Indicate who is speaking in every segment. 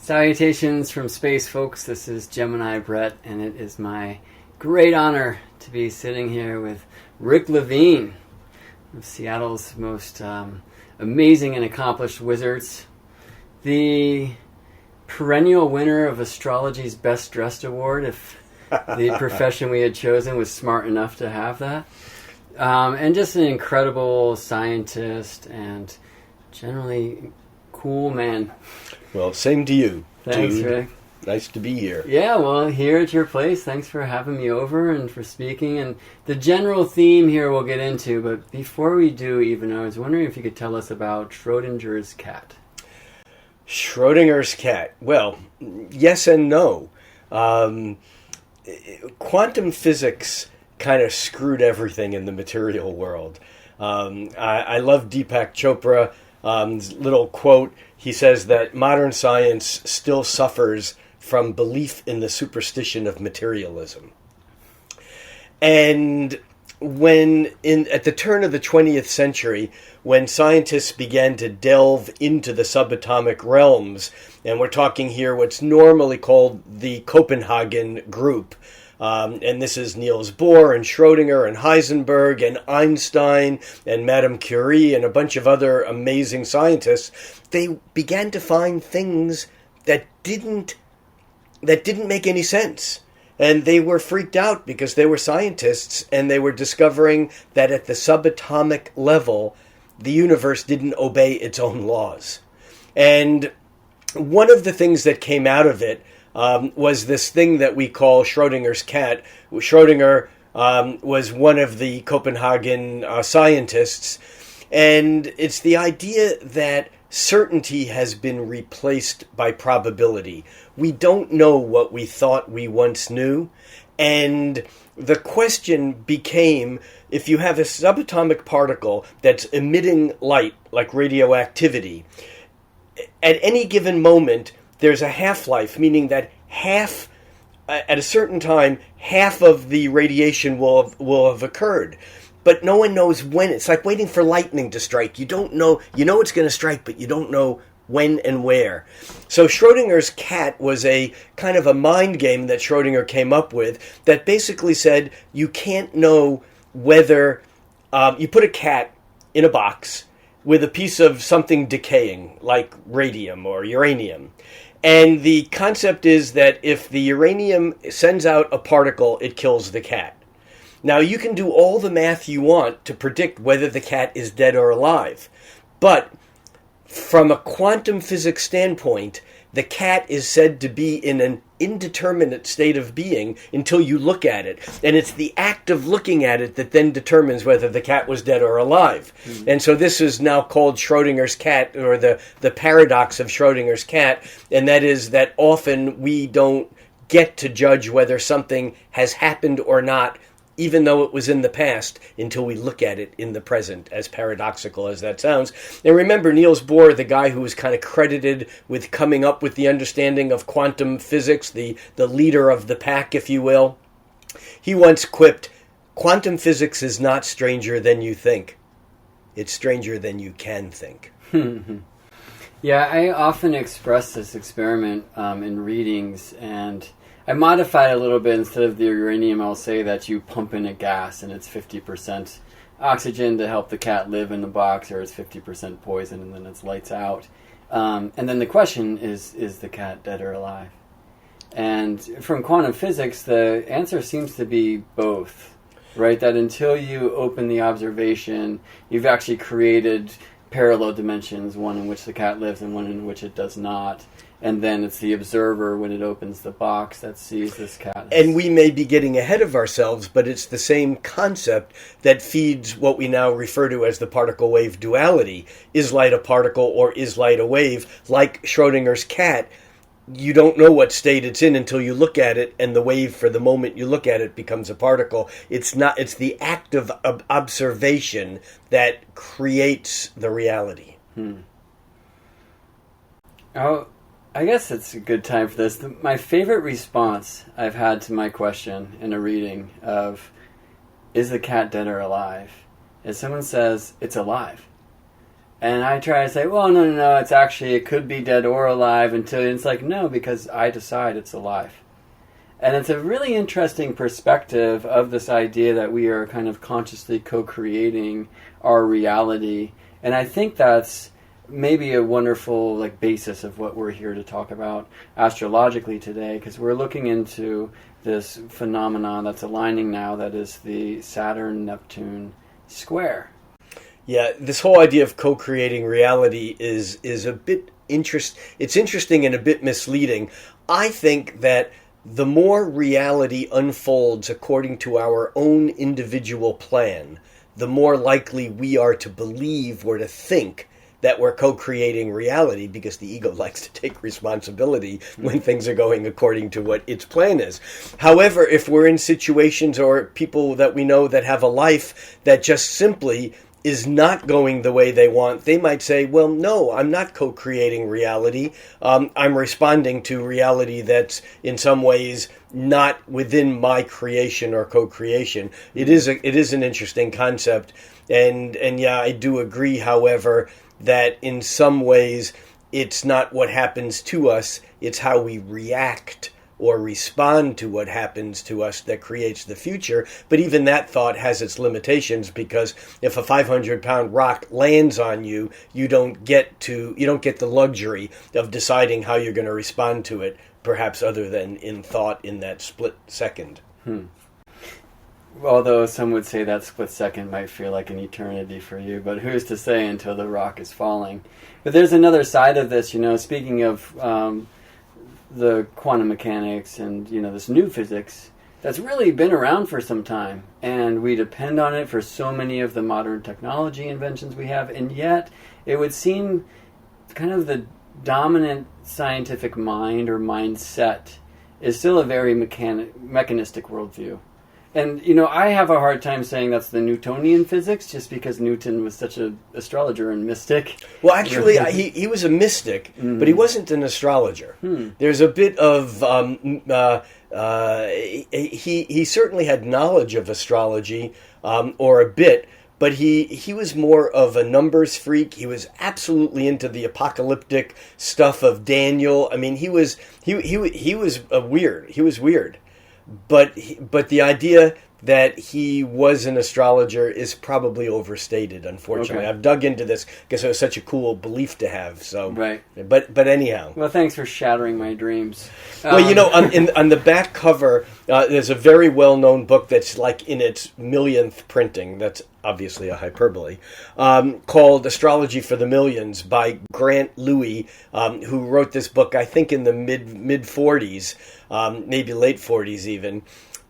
Speaker 1: Salutations from space, folks. This is Gemini Brett, and it is my great honor to be sitting here with Rick Levine, of Seattle's most amazing and accomplished wizards, the perennial winner of astrology's Best Dressed Award, if the profession we had chosen was smart enough to have that, and just an incredible scientist and generally cool man.
Speaker 2: Well, same to you.
Speaker 1: Thanks,
Speaker 2: dude.
Speaker 1: Rick.
Speaker 2: Nice to be here.
Speaker 1: Yeah, well, here at your place. Thanks for having me over and for speaking. And the general theme here we'll get into, but before we do, even, I was wondering if you could tell us about Schrodinger's cat.
Speaker 2: Schrodinger's cat. Well, yes and no. Quantum physics kind of screwed everything in the material world. I love Deepak Chopra's little quote. He says that modern science still suffers from belief in the superstition of materialism. And at the turn of the 20th century, when scientists began to delve into the subatomic realms, and we're talking here what's normally called the Copenhagen group, and this is Niels Bohr and Schrodinger and Heisenberg and Einstein and Madame Curie and a bunch of other amazing scientists, they began to find things that didn't make any sense. And they were freaked out because they were scientists and they were discovering that at the subatomic level, the universe didn't obey its own laws. And one of the things that came out of it was this thing that we call Schrodinger's cat. Schrodinger was one of the Copenhagen scientists, and it's the idea that certainty has been replaced by probability. We don't know what we thought we once knew, and the question became, if you have a subatomic particle that's emitting light, like radioactivity, at any given moment, there's a half-life, meaning that at a certain time, half of the radiation will have occurred. But no one knows when. It's like waiting for lightning to strike. You don't know. You know it's going to strike, but you don't know when and where. So Schrodinger's cat was a kind of a mind game that Schrodinger came up with that basically said you can't know whether you put a cat in a box with a piece of something decaying, like radium or uranium. And the concept is that if the uranium sends out a particle, it kills the cat. Now, you can do all the math you want to predict whether the cat is dead or alive. But from a quantum physics standpoint, the cat is said to be in an indeterminate state of being until you look at it. And it's the act of looking at it that then determines whether the cat was dead or alive. Mm-hmm. And so this is now called Schrodinger's cat, or the paradox of Schrodinger's cat. And that is that often we don't get to judge whether something has happened or not, even though it was in the past, until we look at it in the present, as paradoxical as that sounds. And remember, Niels Bohr, the guy who was kind of credited with coming up with the understanding of quantum physics, the leader of the pack, if you will, he once quipped, "Quantum physics is not stranger than you think. It's stranger than you can think."
Speaker 1: Yeah, I often express this experiment in readings, and I modify it a little bit. Instead of the uranium, I'll say that you pump in a gas and it's 50% oxygen to help the cat live in the box, or it's 50% poison and then it's lights out. And then the question is the cat dead or alive? And from quantum physics, the answer seems to be both, right? That until you open the observation, you've actually created parallel dimensions, one in which the cat lives and one in which it does not. And then it's the observer, when it opens the box, that sees this cat.
Speaker 2: And we may be getting ahead of ourselves, but it's the same concept that feeds what we now refer to as the particle-wave duality. Is light a particle or is light a wave? Like Schrodinger's cat, you don't know what state it's in until you look at it, and the wave, for the moment you look at it, becomes a particle. It's the act of observation that creates the reality.
Speaker 1: Oh, I guess it's a good time for this. My favorite response I've had to my question in a reading of, is the cat dead or alive, is someone says, it's alive. And I try to say, well, no, it's actually, it could be dead or alive, until it's like, no, because I decide it's alive. And it's a really interesting perspective of this idea that we are kind of consciously co-creating our reality. And I think that's maybe a wonderful basis of what we're here to talk about astrologically today, because we're looking into this phenomenon that's aligning now, that is the Saturn-Neptune-Square.
Speaker 2: Yeah, this whole idea of co-creating reality is a bit it's interesting and a bit misleading. I think that the more reality unfolds according to our own individual plan, the more likely we are to believe or to think that we're co-creating reality, because the ego likes to take responsibility when things are going according to what its plan is. However, if we're in situations or people that we know that have a life that just simply is not going the way they want, they might say, well, no, I'm not co-creating reality. I'm responding to reality that's in some ways not within my creation or co-creation. It is an interesting concept. And yeah, I do agree, however, that in some ways it's not what happens to us, it's how we react or respond to what happens to us that creates the future. But even that thought has its limitations, because if a 500-pound rock lands on you, you don't get the luxury of deciding how you're going to respond to it, perhaps other than in thought in that split second.
Speaker 1: Although some would say that split second might feel like an eternity for you, but who's to say until the rock is falling? But there's another side of this, speaking of the quantum mechanics and this new physics that's really been around for some time, and we depend on it for so many of the modern technology inventions we have, and yet it would seem kind of the dominant scientific mind or mindset is still a very mechanistic worldview. And, I have a hard time saying that's the Newtonian physics, just because Newton was such an astrologer and mystic.
Speaker 2: Well, actually, he was a mystic, but he wasn't an astrologer. There's a bit of... he certainly had knowledge of astrology, or a bit, but he was more of a numbers freak. He was absolutely into the apocalyptic stuff of Daniel. I mean, he was weird. He was weird. But the idea that he was an astrologer is probably overstated, unfortunately. Okay. I've dug into this because it was such a cool belief to have. So,
Speaker 1: right.
Speaker 2: But anyhow.
Speaker 1: Well, thanks for shattering my dreams.
Speaker 2: Well, on the back cover, there's a very well-known book that's in its millionth printing. That's obviously a hyperbole. Called Astrology for the Millions by Grant Louis, who wrote this book, I think, in the mid 40s, maybe late 40s even.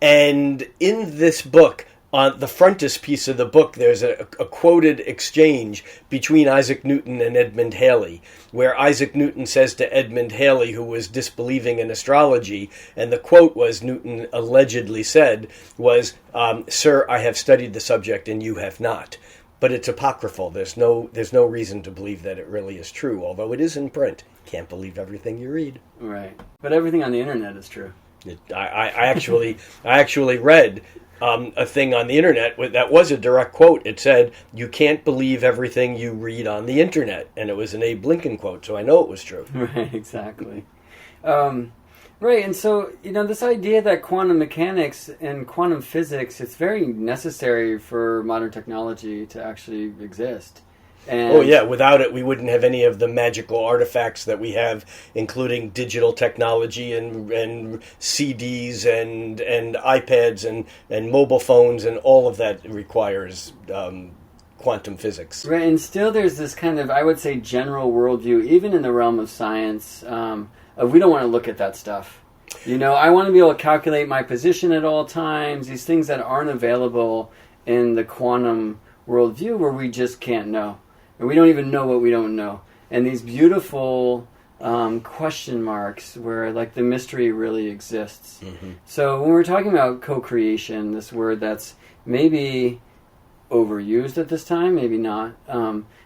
Speaker 2: And in this book, on the frontispiece of the book, there's a quoted exchange between Isaac Newton and Edmund Halley, where Isaac Newton says to Edmund Halley, who was disbelieving in astrology, and the quote was, Newton allegedly said, was, "Sir, I have studied the subject and you have not." But it's apocryphal. There's no reason to believe that it really is true, although it is in print. Can't believe everything you read.
Speaker 1: Right. But everything on the internet is true.
Speaker 2: I actually read a thing on the internet that was a direct quote. It said, "You can't believe everything you read on the internet," and it was an Abe Lincoln quote, so I know it was true.
Speaker 1: Right, exactly. Right, and so this idea that quantum mechanics and quantum physics, it's very necessary for modern technology to actually exist. And
Speaker 2: without it, we wouldn't have any of the magical artifacts that we have, including digital technology and CDs and iPads and mobile phones, and all of that requires quantum physics.
Speaker 1: Right, and still there's this kind of, I would say, general worldview, even in the realm of science, of we don't want to look at that stuff. I want to be able to calculate my position at all times, these things that aren't available in the quantum worldview where we just can't know. And we don't even know what we don't know. And these beautiful question marks where the mystery really exists. Mm-hmm. So when we're talking about co-creation, this word that's maybe overused at this time, maybe not.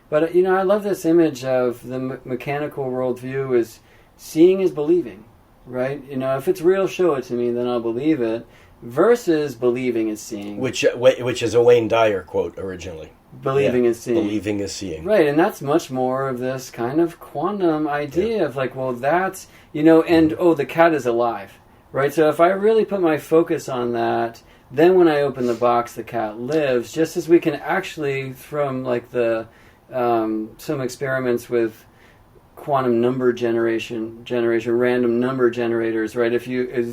Speaker 1: But I love this image of the mechanical worldview is seeing is believing, right? If it's real, show it to me, then I'll believe it. Versus believing is seeing.
Speaker 2: Which is a Wayne Dyer quote originally.
Speaker 1: believing is seeing.
Speaker 2: Believing is seeing.
Speaker 1: Right, and that's much more of this kind of quantum idea of like, well, that's, and the cat is alive, right? So if I really put my focus on that, then when I open the box, the cat lives, just as we can actually, from like the some experiments with quantum number generation, random number generators, right? If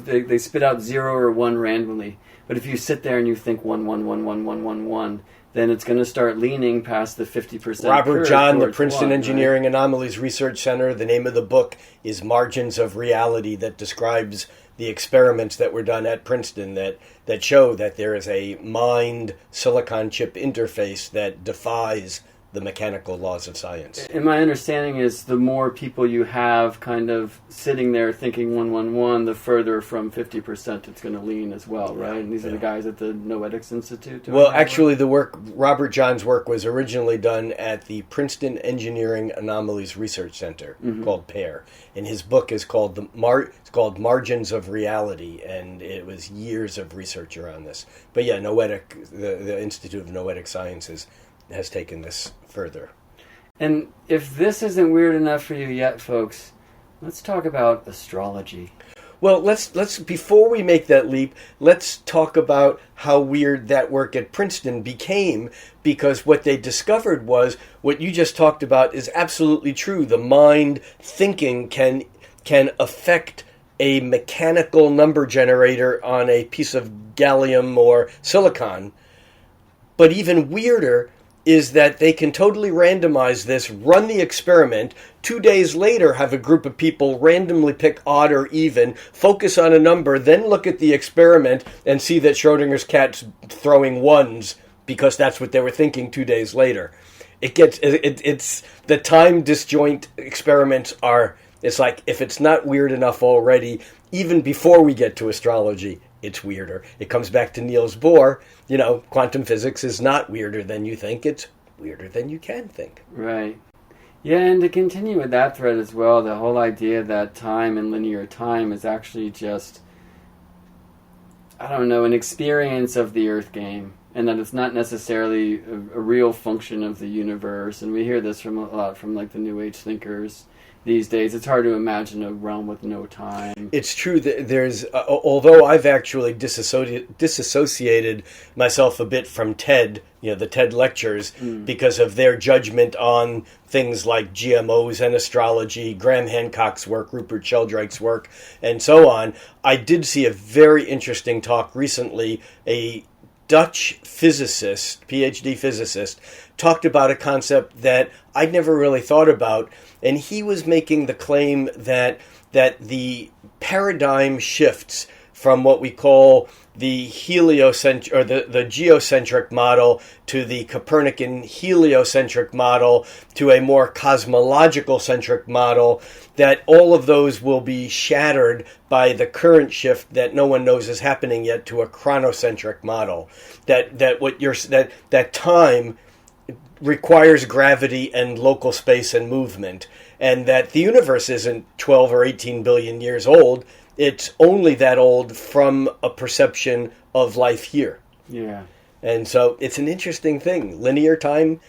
Speaker 1: they spit out 0 or 1 randomly, but if you sit there and you think 1, 1, 1, 1, 1, 1, 1, then it's going to start leaning past the 50%.
Speaker 2: Robert John, the Princeton
Speaker 1: 1,
Speaker 2: Engineering
Speaker 1: right?
Speaker 2: Anomalies Research Center, the name of the book is Margins of Reality, that describes the experiments that were done at Princeton that show that there is a mind silicon chip interface that defies the mechanical laws of science.
Speaker 1: And my understanding is the more people you have kind of sitting there thinking 1, 1, 1, the further from 50% it's going to lean as well, right? And these are the guys at the Noetics Institute.
Speaker 2: Well, actually, the work, Robert John's work, was originally done at the Princeton Engineering Anomalies Research Center, called PAIR. And his book is called it's called Margins of Reality, and it was years of research around this. But yeah, Noetic, the Institute of Noetic Sciences, has taken this further.
Speaker 1: And if this isn't weird enough for you yet, folks, let's talk about astrology.
Speaker 2: Well, let's before we make that leap, let's talk about how weird that work at Princeton became, because what they discovered was what you just talked about is absolutely true. The mind thinking can affect a mechanical number generator on a piece of gallium or silicon. But even weirder is that they can totally randomize this, run the experiment, 2 days later have a group of people randomly pick odd or even, focus on a number, then look at the experiment and see that Schrodinger's cat's throwing ones because that's what they were thinking 2 days later. It's the time disjoint experiments are, it's like, if it's not weird enough already, even before we get to astrology, it's weirder. It comes back to Niels Bohr. Quantum physics is not weirder than you think. It's weirder than you can think.
Speaker 1: Right. Yeah, and to continue with that thread as well, the whole idea that time and linear time is actually just, an experience of the Earth game, and that it's not necessarily a real function of the universe. And we hear this from a lot from like the New Age thinkers these days. It's hard to imagine a realm with no time.
Speaker 2: It's true that there's, although I've actually disassociated myself a bit from TED, the TED lectures, because of their judgment on things like GMOs and astrology, Graham Hancock's work, Rupert Sheldrake's work, and so on. I did see a very interesting talk recently. A Dutch physicist, PhD physicist, talked about a concept that I'd never really thought about, and he was making the claim that the paradigm shifts from what we call the heliocentric or the geocentric model to the Copernican heliocentric model to a more cosmological centric model, that all of those will be shattered by the current shift that no one knows is happening yet to a chronocentric model. That time requires gravity and local space and movement, and that the universe isn't 12 or 18 billion years old. It's only that old from a perception of life here.
Speaker 1: Yeah.
Speaker 2: And so it's an interesting thing. Linear time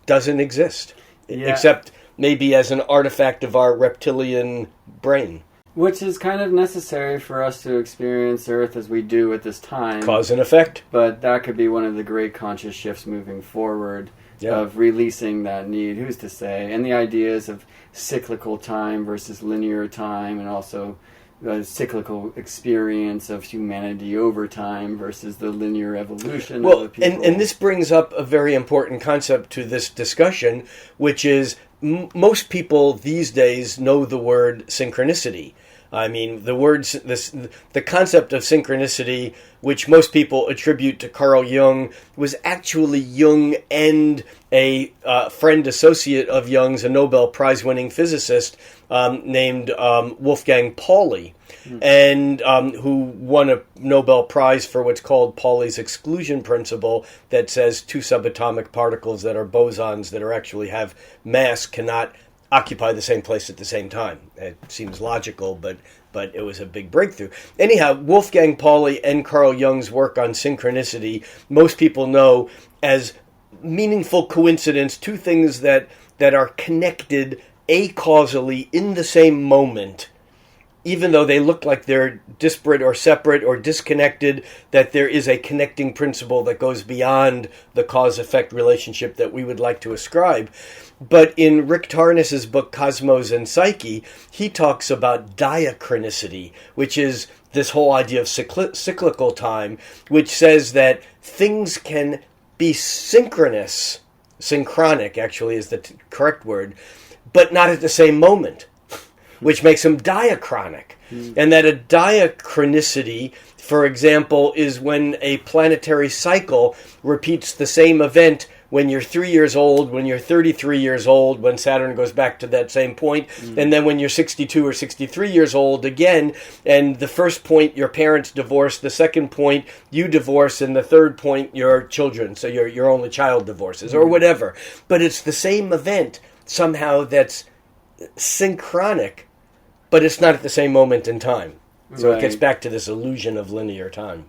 Speaker 2: doesn't exist, except maybe as an artifact of our reptilian brain.
Speaker 1: Which is kind of necessary for us to experience Earth as we do at this time.
Speaker 2: Cause and effect.
Speaker 1: But that could be one of the great conscious shifts moving forward, of releasing that need. Who's to say? And the ideas of cyclical time versus linear time, and also the cyclical experience of humanity over time versus the linear evolution of the people.
Speaker 2: And this brings up a very important concept to this discussion, which is most people these days know the word synchronicity. I mean, the concept of synchronicity, which most people attribute to Carl Jung, was actually Jung and a friend associate of Jung's, a Nobel Prize-winning physicist named Wolfgang Pauli, and who won a Nobel Prize for what's called Pauli's exclusion principle, that says two subatomic particles that are bosons that actually have mass cannot occupy the same place at the same time. It seems logical, but it was a big breakthrough. Anyhow, Wolfgang Pauli and Carl Jung's work on synchronicity, most people know as meaningful coincidence, two things that are connected acausally in the same moment, even though they look like they're disparate or separate or disconnected, that there is a connecting principle that goes beyond the cause-effect relationship that we would like to ascribe. But in Rick Tarnas's book, Cosmos and Psyche, he talks about diachronicity, which is this whole idea of cyclical time, which says that things can be synchronous, synchronic actually is the correct word, but not at the same moment, which makes them diachronic. And that a diachronicity, for example, is when a planetary cycle repeats the same event when you're 3 years old, when you're 33 years old, when Saturn goes back to that same point, and then when you're 62 or 63 years old again, and the first point your parents divorce, the second point you divorce, and the third point your children, so your only child divorces, or whatever. But it's the same event somehow that's synchronic, but it's not at the same moment in time. So It gets back to this illusion of linear time.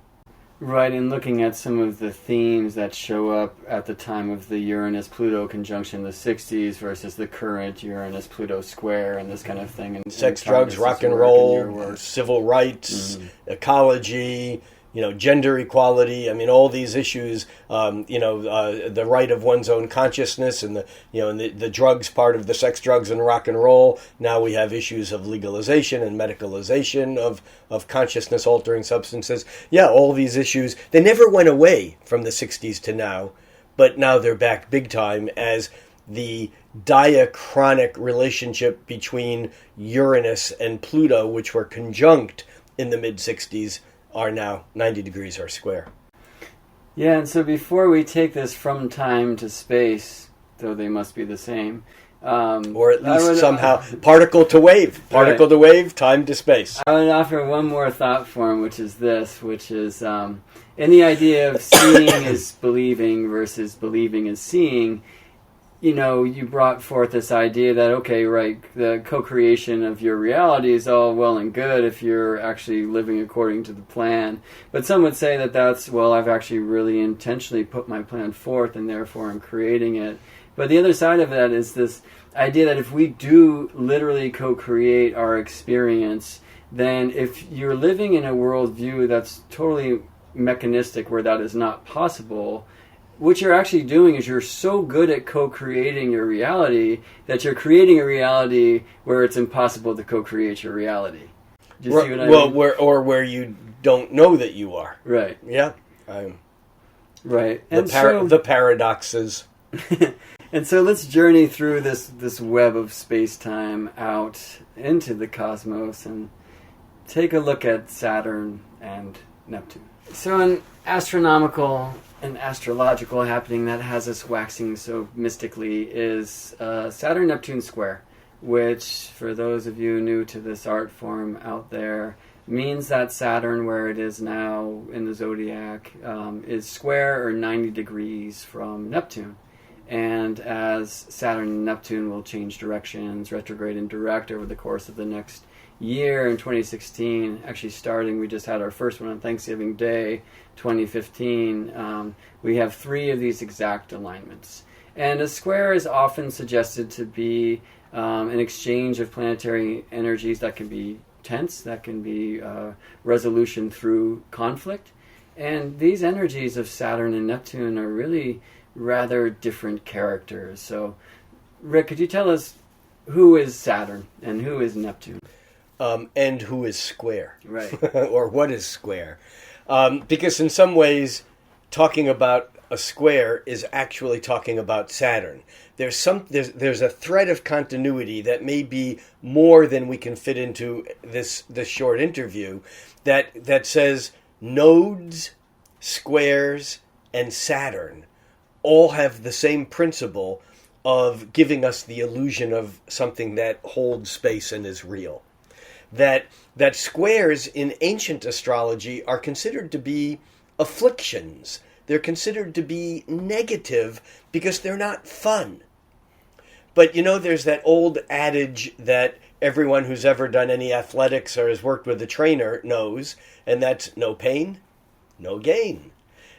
Speaker 1: Right, and looking at some of the themes that show up at the time of the Uranus-Pluto conjunction in the 60s versus the current Uranus-Pluto square and this kind of thing. And
Speaker 2: sex, drugs, rock and roll, civil rights, ecology, gender equality. I mean, all these issues, the right of one's own consciousness and the drugs part of the sex, drugs, and rock and roll. Now we have issues of legalization and medicalization of consciousness-altering substances. Yeah, all these issues, they never went away from the 60s to now, but now they're back big time as the diachronic relationship between Uranus and Pluto, which were conjunct in the mid-60s, are now 90 degrees or square.
Speaker 1: Yeah, and so before we take this from time to space, though they must be the same,
Speaker 2: or at least somehow particle to wave, time to space.
Speaker 1: I would offer one more thought form, which is in the idea of seeing is believing versus believing is seeing. You brought forth this idea that, okay, right, the co-creation of your reality is all well and good if you're actually living according to the plan. But some would say I've actually really intentionally put my plan forth and therefore I'm creating it. But the other side of that is this idea that if we do literally co-create our experience, then if you're living in a worldview that's totally mechanistic where that is not possible, what you're actually doing is you're so good at co-creating your reality that you're creating a reality where it's impossible to co-create your reality. Do you see what I mean?
Speaker 2: Where you don't know that you are.
Speaker 1: Right.
Speaker 2: Yeah.
Speaker 1: Right.
Speaker 2: The paradoxes.
Speaker 1: And so let's journey through this web of space-time out into the cosmos and take a look at Saturn and Neptune. So an astronomical and astrological happening that has us waxing so mystically is Saturn-Neptune-Square, which, for those of you new to this art form out there, means that Saturn, where it is now in the zodiac, is square or 90 degrees from Neptune. And as Saturn and Neptune will change directions, retrograde and direct over the course of the next year in 2016, actually we just had our first one on Thanksgiving Day, 2015, we have 3 of these exact alignments. And a square is often suggested to be an exchange of planetary energies that can be tense, that can be resolution through conflict. And these energies of Saturn and Neptune are really rather different characters. So, Rick, could you tell us who is Saturn and who is Neptune?
Speaker 2: And who is square.
Speaker 1: Right.
Speaker 2: Or what is square. Because in some ways, talking about a square is actually talking about Saturn. There's a thread of continuity that may be more than we can fit into this short interview that says nodes, squares, and Saturn all have the same principle of giving us the illusion of something that holds space and is real. That squares in ancient astrology are considered to be afflictions. They're considered to be negative because they're not fun. But there's that old adage that everyone who's ever done any athletics or has worked with a trainer knows, and that's no pain, no gain.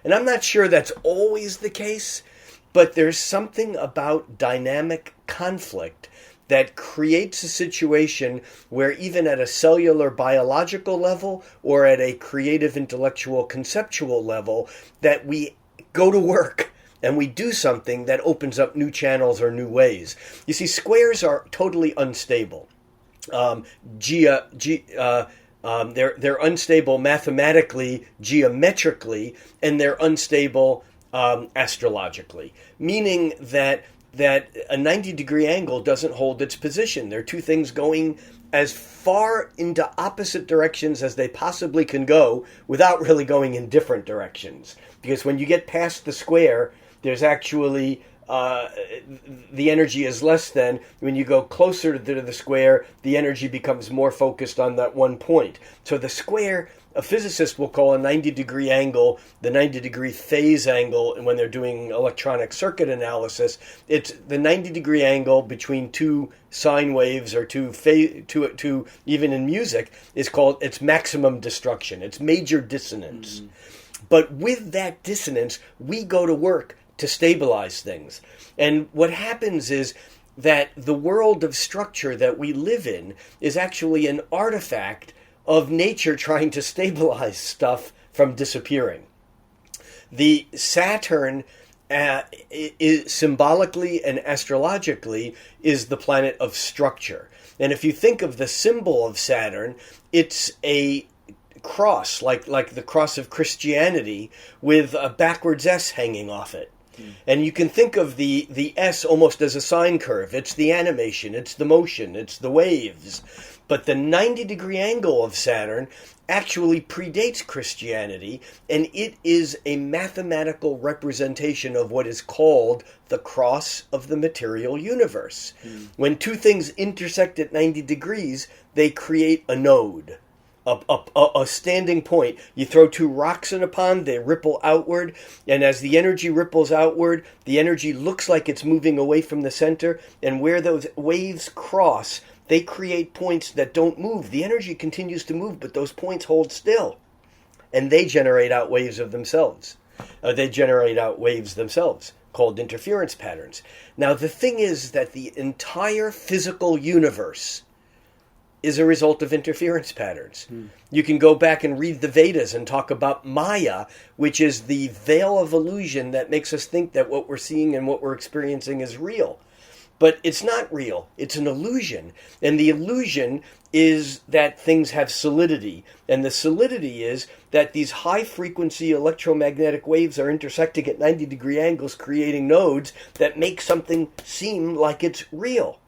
Speaker 2: And I'm not sure that's always the case, But there's something about dynamic conflict that creates a situation where even at a cellular biological level or at a creative intellectual conceptual level, that we go to work and we do something that opens up new channels or new ways. You see, squares are totally unstable. They're unstable mathematically, geometrically, and they're unstable astrologically, meaning that a 90-degree angle doesn't hold its position. They're two things going as far into opposite directions as they possibly can go without really going in different directions. Because when you get past the square, there's actually the energy is less than. When you go closer to the square, the energy becomes more focused on that one point. So the square, a physicist will call a 90-degree angle the 90-degree phase angle, and when they're doing electronic circuit analysis, it's the 90-degree angle between two sine waves or two even in music is called its maximum destruction. It's major dissonance. But with that dissonance, we go to work to stabilize things. And what happens is that the world of structure that we live in is actually an artifact of nature trying to stabilize stuff from disappearing. The Saturn is symbolically and astrologically is the planet of structure. And if you think of the symbol of Saturn, it's a cross, like the cross of Christianity, with a backwards S hanging off it. And you can think of the S almost as a sine curve. It's the animation, it's the motion, it's the waves. But the 90-degree angle of Saturn actually predates Christianity, and it is a mathematical representation of what is called the cross of the material universe. When two things intersect at 90 degrees, they create a node. A standing point. You throw two rocks in a pond, they ripple outward, and as the energy ripples outward, the energy looks like it's moving away from the center, and where those waves cross, they create points that don't move. The energy continues to move, but those points hold still, and they generate out waves of themselves. Called interference patterns. Now, the thing is that the entire physical universe is a result of interference patterns. You can go back and read the Vedas and talk about Maya, which is the veil of illusion that makes us think that what we're seeing and what we're experiencing is real. But it's not real. It's an illusion. And the illusion is that things have solidity. And the solidity is that these high-frequency electromagnetic waves are intersecting at 90-degree angles, creating nodes that make something seem like it's real.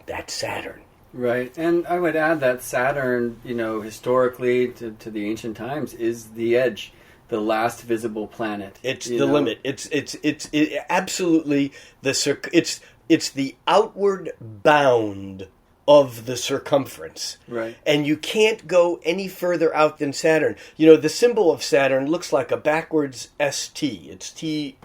Speaker 2: That's Saturn.
Speaker 1: Right, and I would add that Saturn, historically to the ancient times, is the edge, the last visible planet.
Speaker 2: It's the limit. It's absolutely it's the outward bound of the circumference.
Speaker 1: Right.
Speaker 2: And you can't go any further out than Saturn. The symbol of Saturn looks like a backwards ST. It's T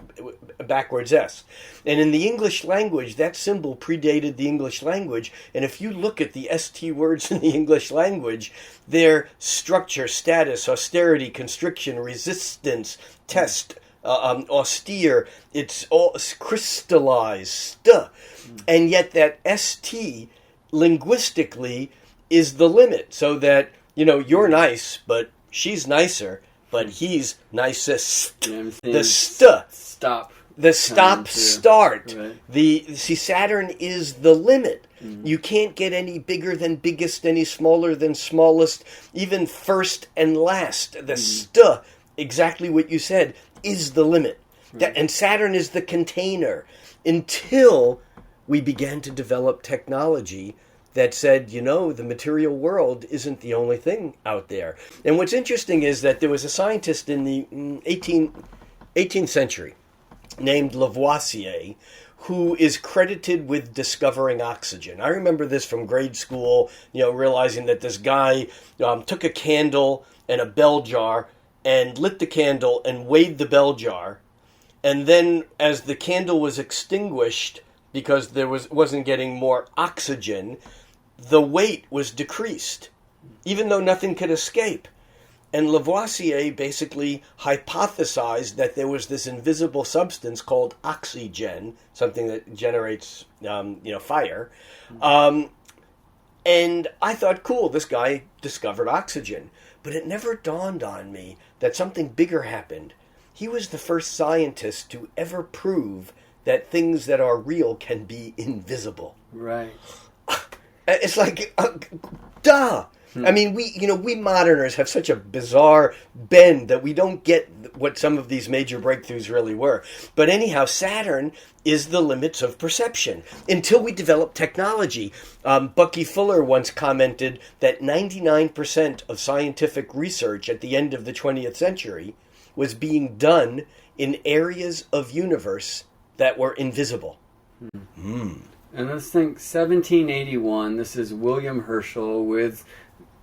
Speaker 2: backwards S. And in the English language, that symbol predated the English language. And if you look at the ST words in the English language, they're structure, status, austerity, constriction, resistance, test, austere. It's all crystallized. And yet that ST linguistically is the limit, so that you're nice, but she's nicer, but he's nicest. The
Speaker 1: stop,
Speaker 2: start.
Speaker 1: Right.
Speaker 2: Saturn is the limit. You can't get any bigger than biggest, any smaller than smallest, even first and last. The exactly what you said, is the limit. Right. And Saturn is the container until we began to develop technology that said, the material world isn't the only thing out there. And what's interesting is that there was a scientist in the 18th century named Lavoisier who is credited with discovering oxygen. I remember this from grade school, realizing that this guy took a candle and a bell jar and lit the candle and weighed the bell jar. And then as the candle was extinguished, because there wasn't getting more oxygen, the weight was decreased, even though nothing could escape. And Lavoisier basically hypothesized that there was this invisible substance called oxygen, something that generates, fire. And I thought, cool, this guy discovered oxygen. But it never dawned on me that something bigger happened. He was the first scientist to ever prove that things that are real can be invisible.
Speaker 1: Right.
Speaker 2: It's like, duh. I mean, we moderners have such a bizarre bend that we don't get what some of these major breakthroughs really were. But anyhow, Saturn is the limits of perception until we develop technology. Bucky Fuller once commented that 99% of scientific research at the end of the 20th century was being done in areas of universe that were invisible.
Speaker 1: And let's think 1781, this is William Herschel with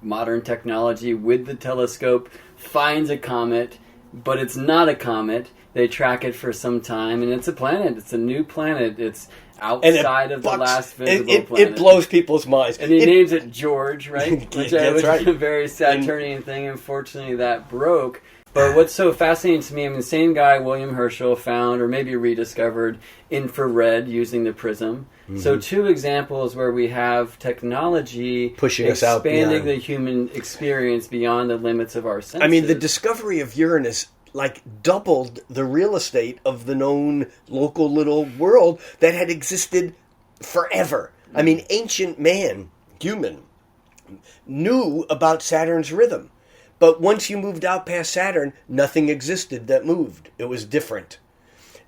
Speaker 1: modern technology, with the telescope, finds a comet, but it's not a comet. They track it for some time, and it's a planet. It's a new planet. It's outside of the last visible planet.
Speaker 2: It blows people's minds.
Speaker 1: And he names it George, right? Which
Speaker 2: That's right.
Speaker 1: a very Saturnian thing. Unfortunately, that broke. But what's so fascinating to me, I mean, the same guy, William Herschel, found or maybe rediscovered infrared using the prism. Mm-hmm. So two examples where we have technology
Speaker 2: pushing us out,
Speaker 1: expanding the human experience beyond the limits of our senses.
Speaker 2: I mean, the discovery of Uranus doubled the real estate of the known local little world that had existed forever. I mean, ancient man, human, knew about Saturn's rhythm. But once you moved out past Saturn, nothing existed that moved. It was different.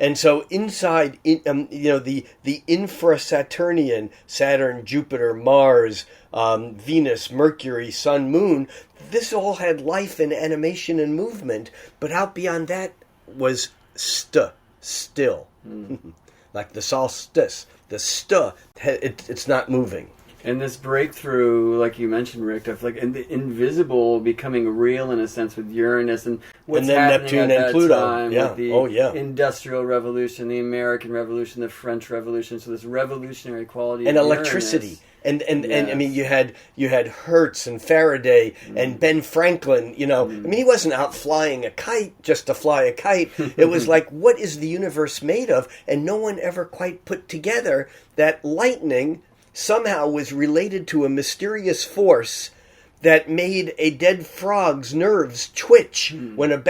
Speaker 2: And so inside, the infra-Saturnian, Saturn, Jupiter, Mars, Venus, Mercury, Sun, Moon, this all had life and animation and movement. But out beyond that was still. Like the solstice. The it's not moving.
Speaker 1: And this breakthrough, like you mentioned, Rick, of and the invisible becoming real in a sense with Uranus and what's
Speaker 2: and then
Speaker 1: happening
Speaker 2: Neptune
Speaker 1: at
Speaker 2: and
Speaker 1: that
Speaker 2: Pluto.
Speaker 1: time
Speaker 2: Yeah.
Speaker 1: with the Industrial Revolution, the American Revolution, the French Revolution. So this revolutionary quality
Speaker 2: and
Speaker 1: of
Speaker 2: electricity.
Speaker 1: Uranus.
Speaker 2: And I mean, you had Hertz and Faraday and Ben Franklin. I mean, he wasn't out flying a kite just to fly a kite. It was like, what is the universe made of? And no one ever quite put together that lightning somehow was related to a mysterious force that made a dead frog's nerves twitch when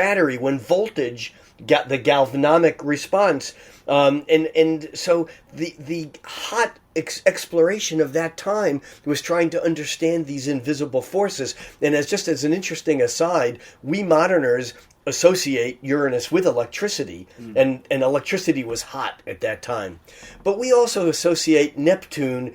Speaker 2: voltage got the galvanic response. And so the hot exploration of that time was trying to understand these invisible forces. And as an interesting aside, we moderners associate Uranus with electricity, and electricity was hot at that time. But we also associate Neptune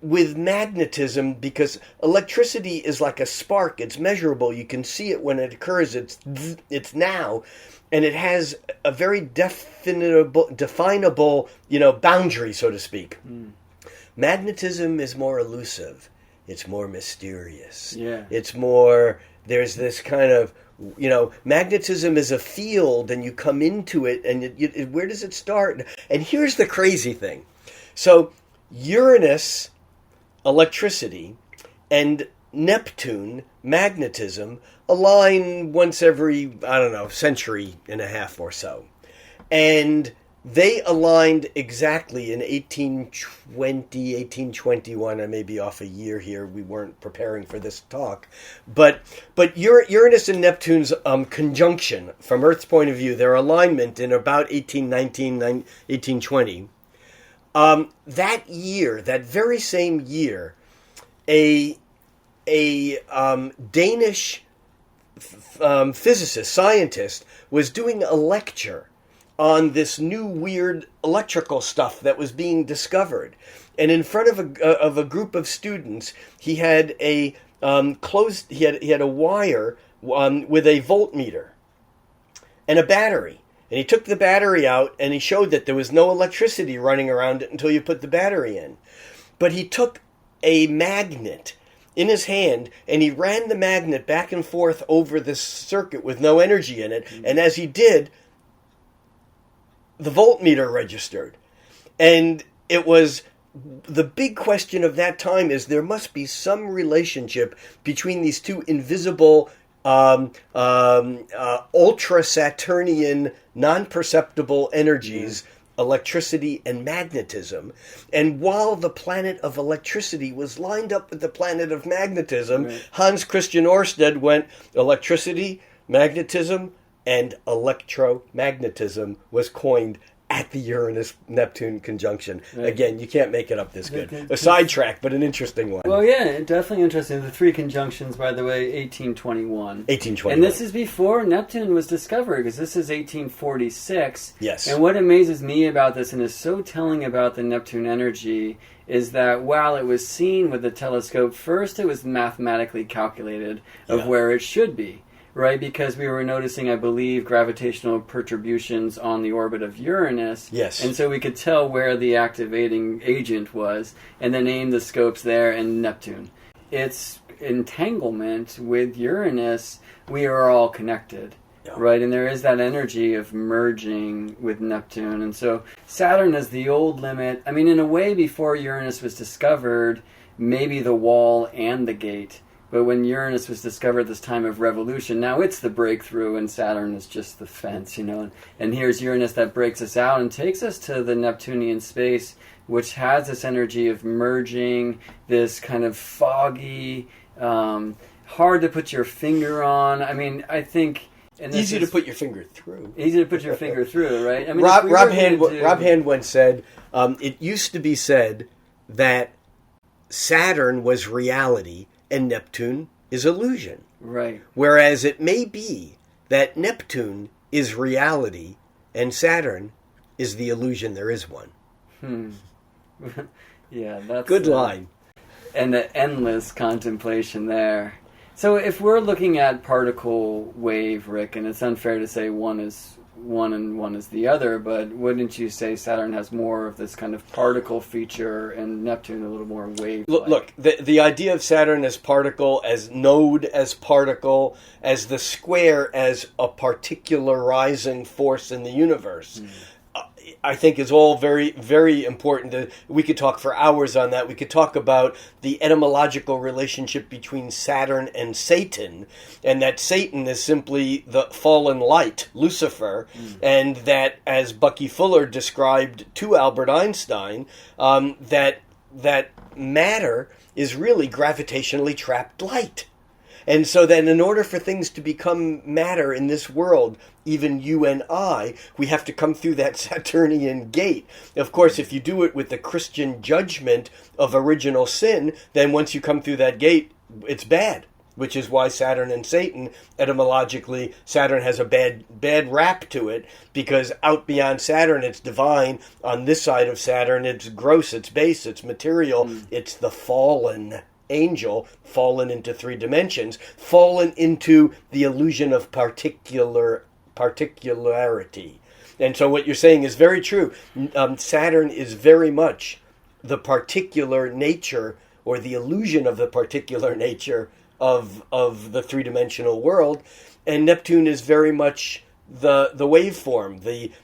Speaker 2: with magnetism because electricity is like a spark. It's measurable. You can see it when it occurs. It's now. And it has a very definable, boundary, so to speak. Magnetism is more elusive. It's more mysterious.
Speaker 1: Yeah.
Speaker 2: It's more, there's this kind of, magnetism is a field and you come into it and where does it start? And here's the crazy thing. So Uranus, electricity, and Neptune, magnetism, align once every, century and a half or so. And they aligned exactly in 1820, 1821. I may be off a year here. We weren't preparing for this talk. But Uranus and Neptune's conjunction, from Earth's point of view, their alignment in about 1819, 1820, that year, that very same year, a Danish physicist, scientist, was doing a lecture on this new weird electrical stuff that was being discovered. And in front of a group of students, he had a he had a wire with a voltmeter and a battery. And he took the battery out and he showed that there was no electricity running around it until you put the battery in. But he took a magnet in his hand and he ran the magnet back and forth over this circuit with no energy in it. And as he did, the voltmeter registered. And it was the big question of that time is there must be some relationship between these two invisible ultra-Saturnian, non-perceptible energies, electricity and magnetism. And while the planet of electricity was lined up with the planet of magnetism, Hans Christian Ørsted went electricity, magnetism, and electromagnetism was coined at the Uranus-Neptune conjunction. Right. Again, you can't make it up this good. A sidetrack, but an interesting one.
Speaker 1: Well, yeah, definitely interesting. The three conjunctions, by the way, 1821.
Speaker 2: 1821.
Speaker 1: And this is before Neptune was discovered, because this is 1846.
Speaker 2: Yes.
Speaker 1: And what amazes me about this, and is so telling about the Neptune energy, is that while it was seen with the telescope, first it was mathematically calculated of where it should be. Right, because we were noticing, I believe, gravitational perturbations on the orbit of Uranus.
Speaker 2: Yes.
Speaker 1: And so we could tell where the activating agent was, and then aim the scopes there and Neptune. Its entanglement with Uranus, we are all connected. Yeah. Right, and there is that energy of merging with Neptune. And so Saturn is the old limit. I mean, in a way, before Uranus was discovered, maybe the wall and the gate. But when Uranus was discovered at this time of revolution, now it's the breakthrough and Saturn is just the fence, you know. And here's Uranus that breaks us out and takes us to the Neptunian space, which has this energy of merging, this kind of foggy, hard to put your finger on. I mean, I think...
Speaker 2: Easy to put your finger through.
Speaker 1: Easy to put your finger through, right? I mean,
Speaker 2: Rob Hand once said, it used to be said that Saturn was reality and Neptune is illusion.
Speaker 1: Right.
Speaker 2: Whereas it may be that Neptune is reality and Saturn is the illusion there is one.
Speaker 1: Yeah, that's...
Speaker 2: Good line.
Speaker 1: And the endless contemplation there. So if we're looking at particle wave, Rick, and it's unfair to say one is one and one is the other, but wouldn't you say Saturn has more of this kind of particle feature and Neptune a little more wave?
Speaker 2: Look, the idea of Saturn as particle, as node as particle, as the square as a particularizing force in the universe, I think is all very, very important. We could talk for hours on that. We could talk about the etymological relationship between Saturn and Satan, and that Satan is simply the fallen light, Lucifer, and that, as Bucky Fuller described to Albert Einstein, that matter is really gravitationally trapped light. And so then in order for things to become matter in this world, even you and I, we have to come through that Saturnian gate. Of course, if you do it with the Christian judgment of original sin, then once you come through that gate, it's bad. Which is why Saturn and Satan, etymologically, Saturn has a bad rap to it, because out beyond Saturn, it's divine. On this side of Saturn, it's gross, it's base, it's material, it's the fallen angel, fallen into three dimensions, fallen into the illusion of particularity. And so what you're saying is very true. Saturn is very much the particular nature, or the illusion of the particular nature of the three-dimensional world, and Neptune is very much the waveform,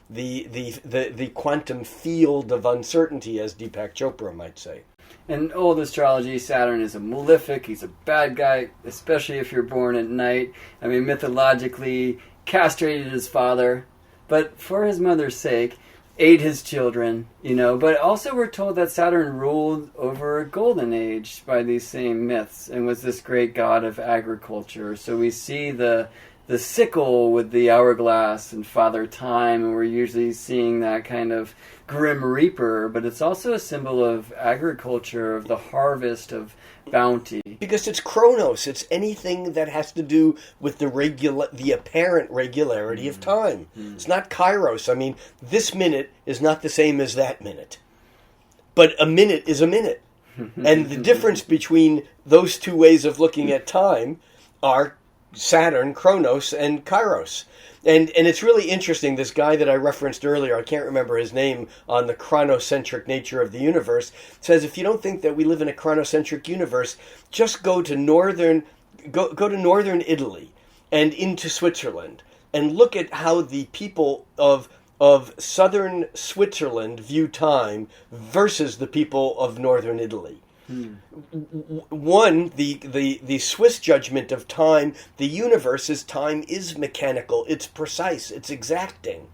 Speaker 2: the quantum field of uncertainty, as Deepak Chopra might say.
Speaker 1: In old astrology, Saturn is a malefic. He's a bad guy, especially if you're born at night. I mean, mythologically, castrated his father, but for his mother's sake, ate his children, you know. But also we're told that Saturn ruled over a golden age by these same myths and was this great god of agriculture. So we see the sickle with the hourglass and Father Time, and we're usually seeing that kind of grim reaper, but it's also a symbol of agriculture, of the harvest of bounty.
Speaker 2: Because it's Chronos, it's anything that has to do with the apparent regularity of time. It's not Kairos. I mean, this minute is not the same as that minute. But a minute is a minute. And the difference between those two ways of looking at time are Saturn, Chronos, and Kairos. And it's really interesting, this guy that I referenced earlier, I can't remember his name, on the chronocentric nature of the universe, says if you don't think that we live in a chronocentric universe, just go to northern Italy and into Switzerland and look at how the people of southern Switzerland view time versus the people of northern Italy. One, the Swiss judgment of time, the universe's time is mechanical, it's precise, it's exacting.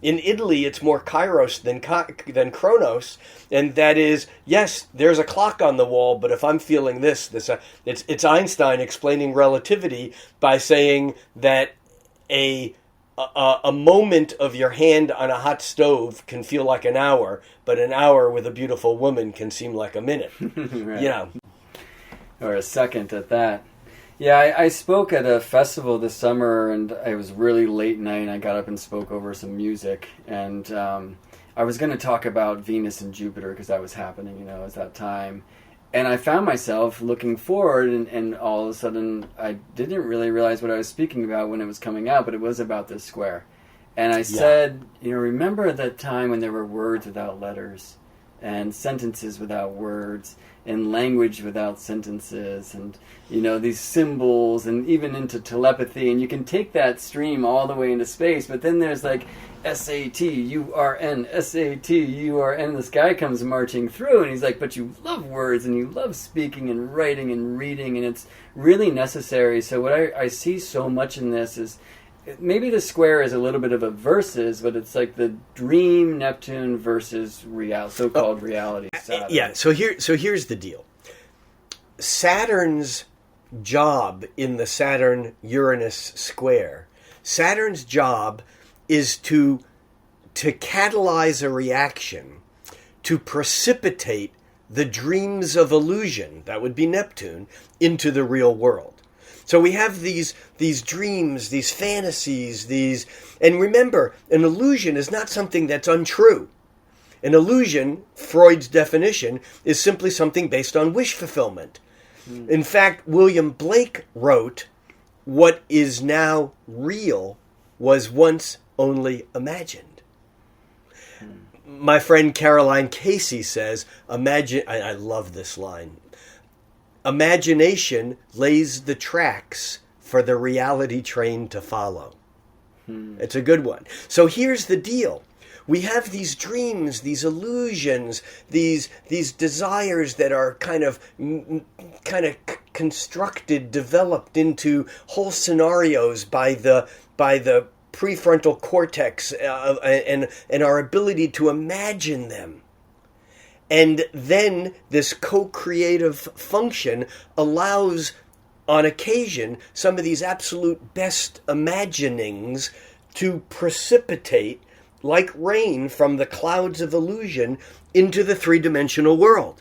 Speaker 2: In Italy, it's more kairos than chronos, and that is, yes, there's a clock on the wall, but if I'm feeling it's Einstein explaining relativity by saying that a moment of your hand on a hot stove can feel like an hour, but an hour with a beautiful woman can seem like a minute.
Speaker 1: Right.
Speaker 2: Yeah.
Speaker 1: Or a second at that. Yeah, I spoke at a festival this summer, and it was really late night, and I got up and spoke over some music, and I was going to talk about Venus and Jupiter, because that was happening, at that time. And I found myself looking forward, and all of a sudden, I didn't really realize what I was speaking about when it was coming out, but it was about this square. And I said, remember that time when there were words without letters, and sentences without words, and language without sentences, and these symbols, and even into telepathy, and you can take that stream all the way into space, but then there's like SATURN, SATURN, this guy comes marching through, and he's like, but you love words, and you love speaking and writing and reading, and it's really necessary. So what I see so much in this is, maybe the square is a little bit of a versus, but it's like the dream Neptune versus so-called reality Saturn.
Speaker 2: Yeah, so here's the deal. Saturn's job in the Saturn-Uranus square, Saturn's job is to catalyze a reaction, to precipitate the dreams of illusion, that would be Neptune, into the real world. So we have these dreams, these fantasies, and remember, an illusion is not something that's untrue. An illusion, Freud's definition, is simply something based on wish fulfillment. In fact, William Blake wrote, "What is now real was once only imagined." My friend Caroline Casey says, I love this line, "Imagination lays the tracks for the reality train to follow." It's a good one. So here's the deal. We have these dreams, these illusions, these desires that are kind of constructed, developed into whole scenarios by the prefrontal cortex and our ability to imagine them. And then this co-creative function allows, on occasion, some of these absolute best imaginings to precipitate like rain from the clouds of illusion into the three-dimensional world.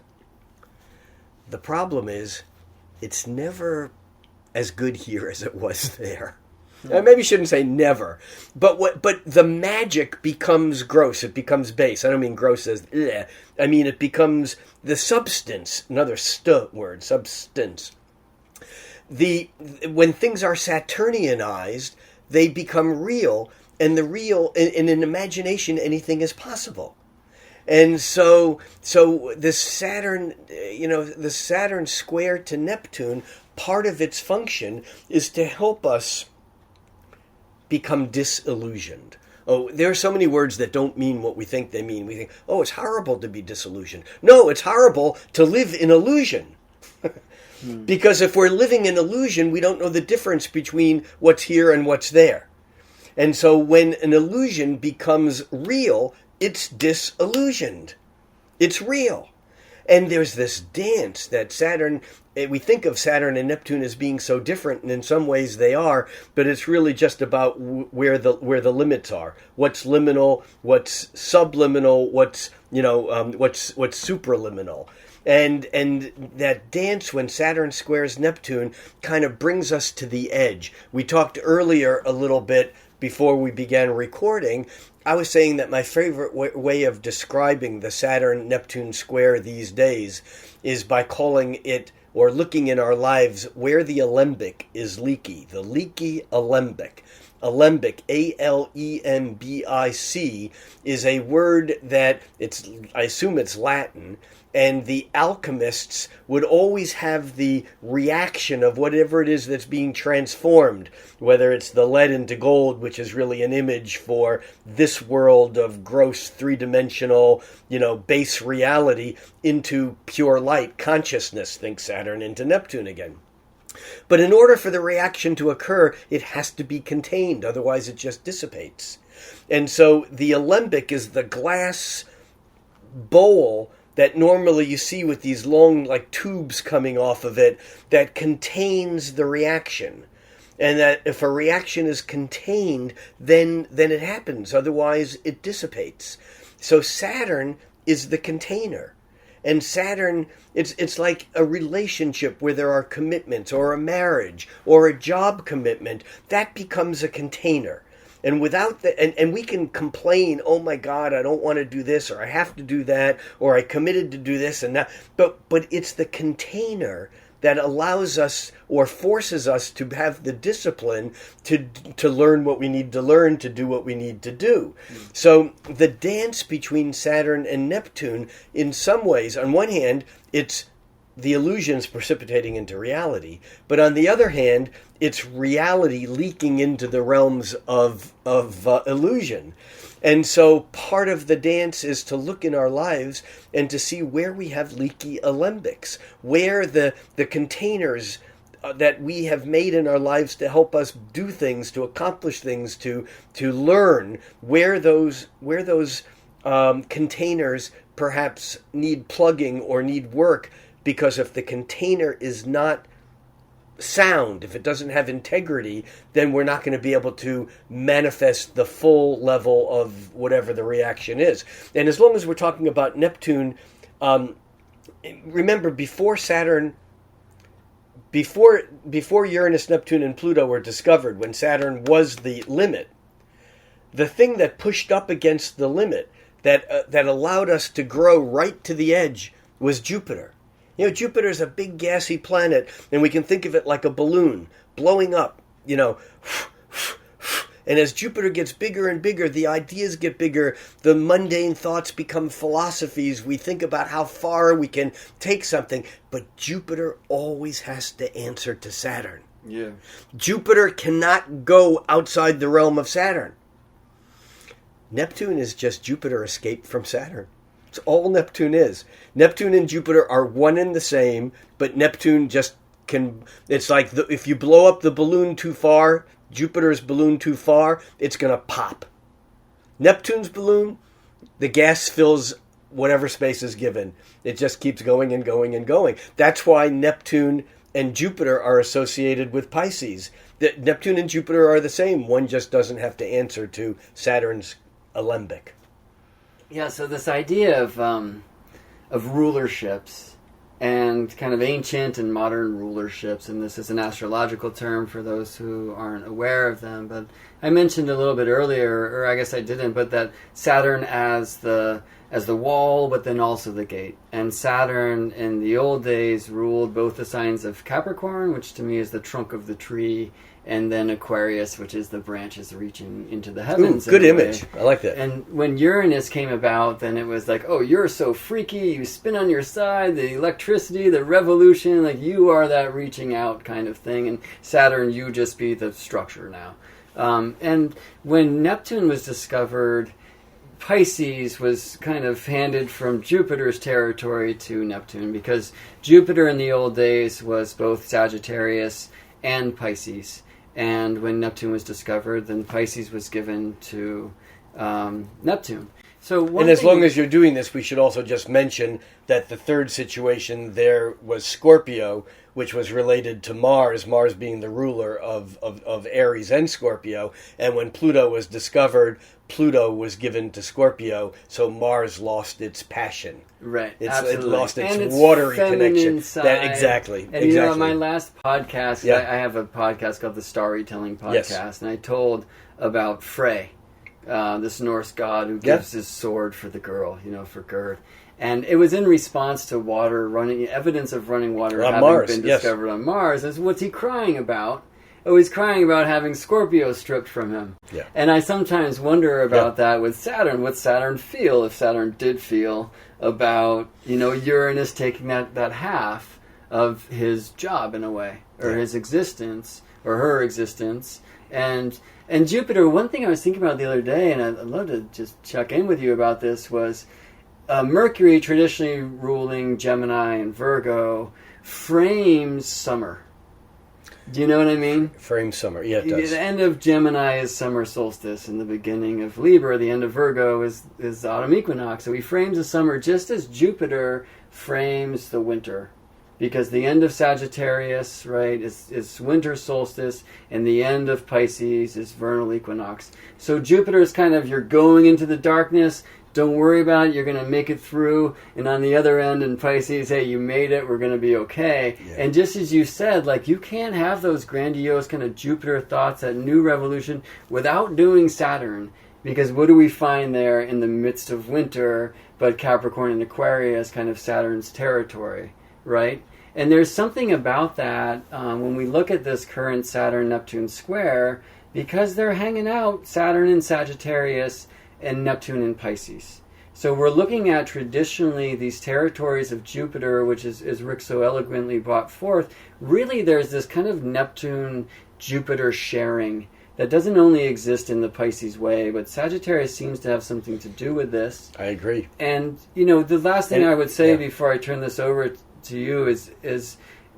Speaker 2: The problem is, it's never as good here as it was there. I maybe shouldn't say never, but the magic becomes gross. It becomes base. I don't mean gross as bleh. I mean it becomes the substance. Another word, substance. When things are Saturnianized, they become real, and the real in an imagination, anything is possible. And so the Saturn, the Saturn square to Neptune, part of its function is to help us become disillusioned. Oh, there are so many words that don't mean what we think they mean. We think, oh, it's horrible to be disillusioned. No, it's horrible to live in illusion. Because if we're living in illusion, we don't know the difference between what's here and what's there. And so when an illusion becomes real, it's disillusioned. It's real. And there's this dance that Saturn, we think of Saturn and Neptune as being so different, and in some ways they are, but it's really just about where the limits are. What's liminal, what's subliminal, what's supraliminal. And that dance when Saturn squares Neptune kind of brings us to the edge. We talked earlier a little bit before we began recording. I was saying that my favorite way of describing the Saturn-Neptune square these days is by calling it, or looking in our lives, where the alembic is leaky, the leaky alembic. alembic, alembic, is a word that I assume it's Latin, and the alchemists would always have the reaction of whatever it is that's being transformed, whether it's the lead into gold, which is really an image for this world of gross three-dimensional, base reality, into pure light consciousness, think Saturn into Neptune again. But in order for the reaction to occur, it has to be contained, otherwise it just dissipates. And so the alembic is the glass bowl that normally you see with these long tubes coming off of it that contains the reaction. And that if a reaction is contained, then it happens. Otherwise, it dissipates. So Saturn is the container. And Saturn, it's like a relationship where there are commitments, or a marriage, or a job commitment. That becomes a container. And without and we can complain, oh my God, I don't want to do this, or I have to do that, or I committed to do this and that. But it's the container that allows us or forces us to have the discipline to learn what we need to learn, to do what we need to do. So the dance between Saturn and Neptune, in some ways, on one hand, it's the illusions precipitating into reality. But on the other hand, it's reality leaking into the realms of illusion. And so part of the dance is to look in our lives and to see where we have leaky alembics, where the containers that we have made in our lives to help us do things, to accomplish things, to learn, where those containers perhaps need plugging or need work. Because if the container is not sound, if it doesn't have integrity, then we're not going to be able to manifest the full level of whatever the reaction is. And as long as we're talking about Neptune, remember before Uranus, Neptune, and Pluto were discovered, when Saturn was the limit, the thing that pushed up against the limit, that allowed us to grow right to the edge, was Jupiter. Jupiter is a big gassy planet, and we can think of it like a balloon blowing up, And as Jupiter gets bigger and bigger, the ideas get bigger, the mundane thoughts become philosophies. We think about how far we can take something, but Jupiter always has to answer to Saturn.
Speaker 1: Yeah.
Speaker 2: Jupiter cannot go outside the realm of Saturn. Neptune is just Jupiter escaped from Saturn. It's all Neptune is. Neptune and Jupiter are one and the same, but Neptune just can... It's like if you blow up the balloon too far, Jupiter's balloon too far, it's going to pop. Neptune's balloon, the gas fills whatever space is given. It just keeps going and going and going. That's why Neptune and Jupiter are associated with Pisces. Neptune and Jupiter are the same. One just doesn't have to answer to Saturn's alembic.
Speaker 1: Yeah, so this idea of rulerships and kind of ancient and modern rulerships, and this is an astrological term for those who aren't aware of them, but I mentioned a little bit earlier, or I guess I didn't, but that Saturn as the wall, but then also the gate. And Saturn in the old days ruled both the signs of Capricorn, which to me is the trunk of the tree, and then Aquarius, which is the branches reaching into the heavens.
Speaker 2: Ooh, good image. I like that.
Speaker 1: And when Uranus came about, then it was like, oh, you're so freaky, you spin on your side, the electricity, the revolution, like you are that reaching out kind of thing. And Saturn, you just be the structure now. And when Neptune was discovered, Pisces was kind of handed from Jupiter's territory to Neptune, because Jupiter in the old days was both Sagittarius and Pisces. And when Neptune was discovered, then Pisces was given to Neptune.
Speaker 2: And as long as you're doing this, we should also just mention that the third situation there was Scorpio, which was related to Mars being the ruler of Aries and Scorpio. And when Pluto was discovered, Pluto was given to Scorpio, so Mars lost its passion.
Speaker 1: Right,
Speaker 2: It lost its watery connection. Exactly.
Speaker 1: And my last podcast, I have a podcast called the StarryTelling Podcast, and I told about Frey, this Norse god who gives his sword for the girl, for Gerd. And it was in response to evidence of running water having been discovered on Mars. And what's he crying about? crying about having Scorpio stripped from him.
Speaker 2: Yeah.
Speaker 1: And I sometimes wonder about that with Saturn. What Saturn feel, if Saturn did feel, about, Uranus taking that half of his job in a way, or his existence, or her existence. And Jupiter, one thing I was thinking about the other day, and I'd love to just check in with you about this, was Mercury, traditionally ruling Gemini and Virgo, frames summer. Do you know what I mean?
Speaker 2: Frame summer, yeah, it does.
Speaker 1: The end of Gemini is summer solstice, and the beginning of Libra, the end of Virgo, is autumn equinox. So he frames the summer just as Jupiter frames the winter. Because the end of Sagittarius, right, is winter solstice, and the end of Pisces is vernal equinox. So Jupiter is kind of, you're going into the darkness, don't worry about it, you're going to make it through. And on the other end in Pisces, hey, you made it, we're going to be okay. Yeah. And just as you said, like, you can't have those grandiose kind of Jupiter thoughts, that new revolution, without doing Saturn. Because what do we find there in the midst of winter, but Capricorn and Aquarius, kind of Saturn's territory, right? And there's something about that when we look at this current Saturn-Neptune-Square, because they're hanging out, Saturn in Sagittarius and Neptune in Pisces. So we're looking at traditionally these territories of Jupiter, which is Rick so eloquently brought forth. Really, there's this kind of Neptune-Jupiter sharing that doesn't only exist in the Pisces way, but Sagittarius seems to have something to do with this.
Speaker 2: I agree.
Speaker 1: And, the last thing I would say before I turn this over to you is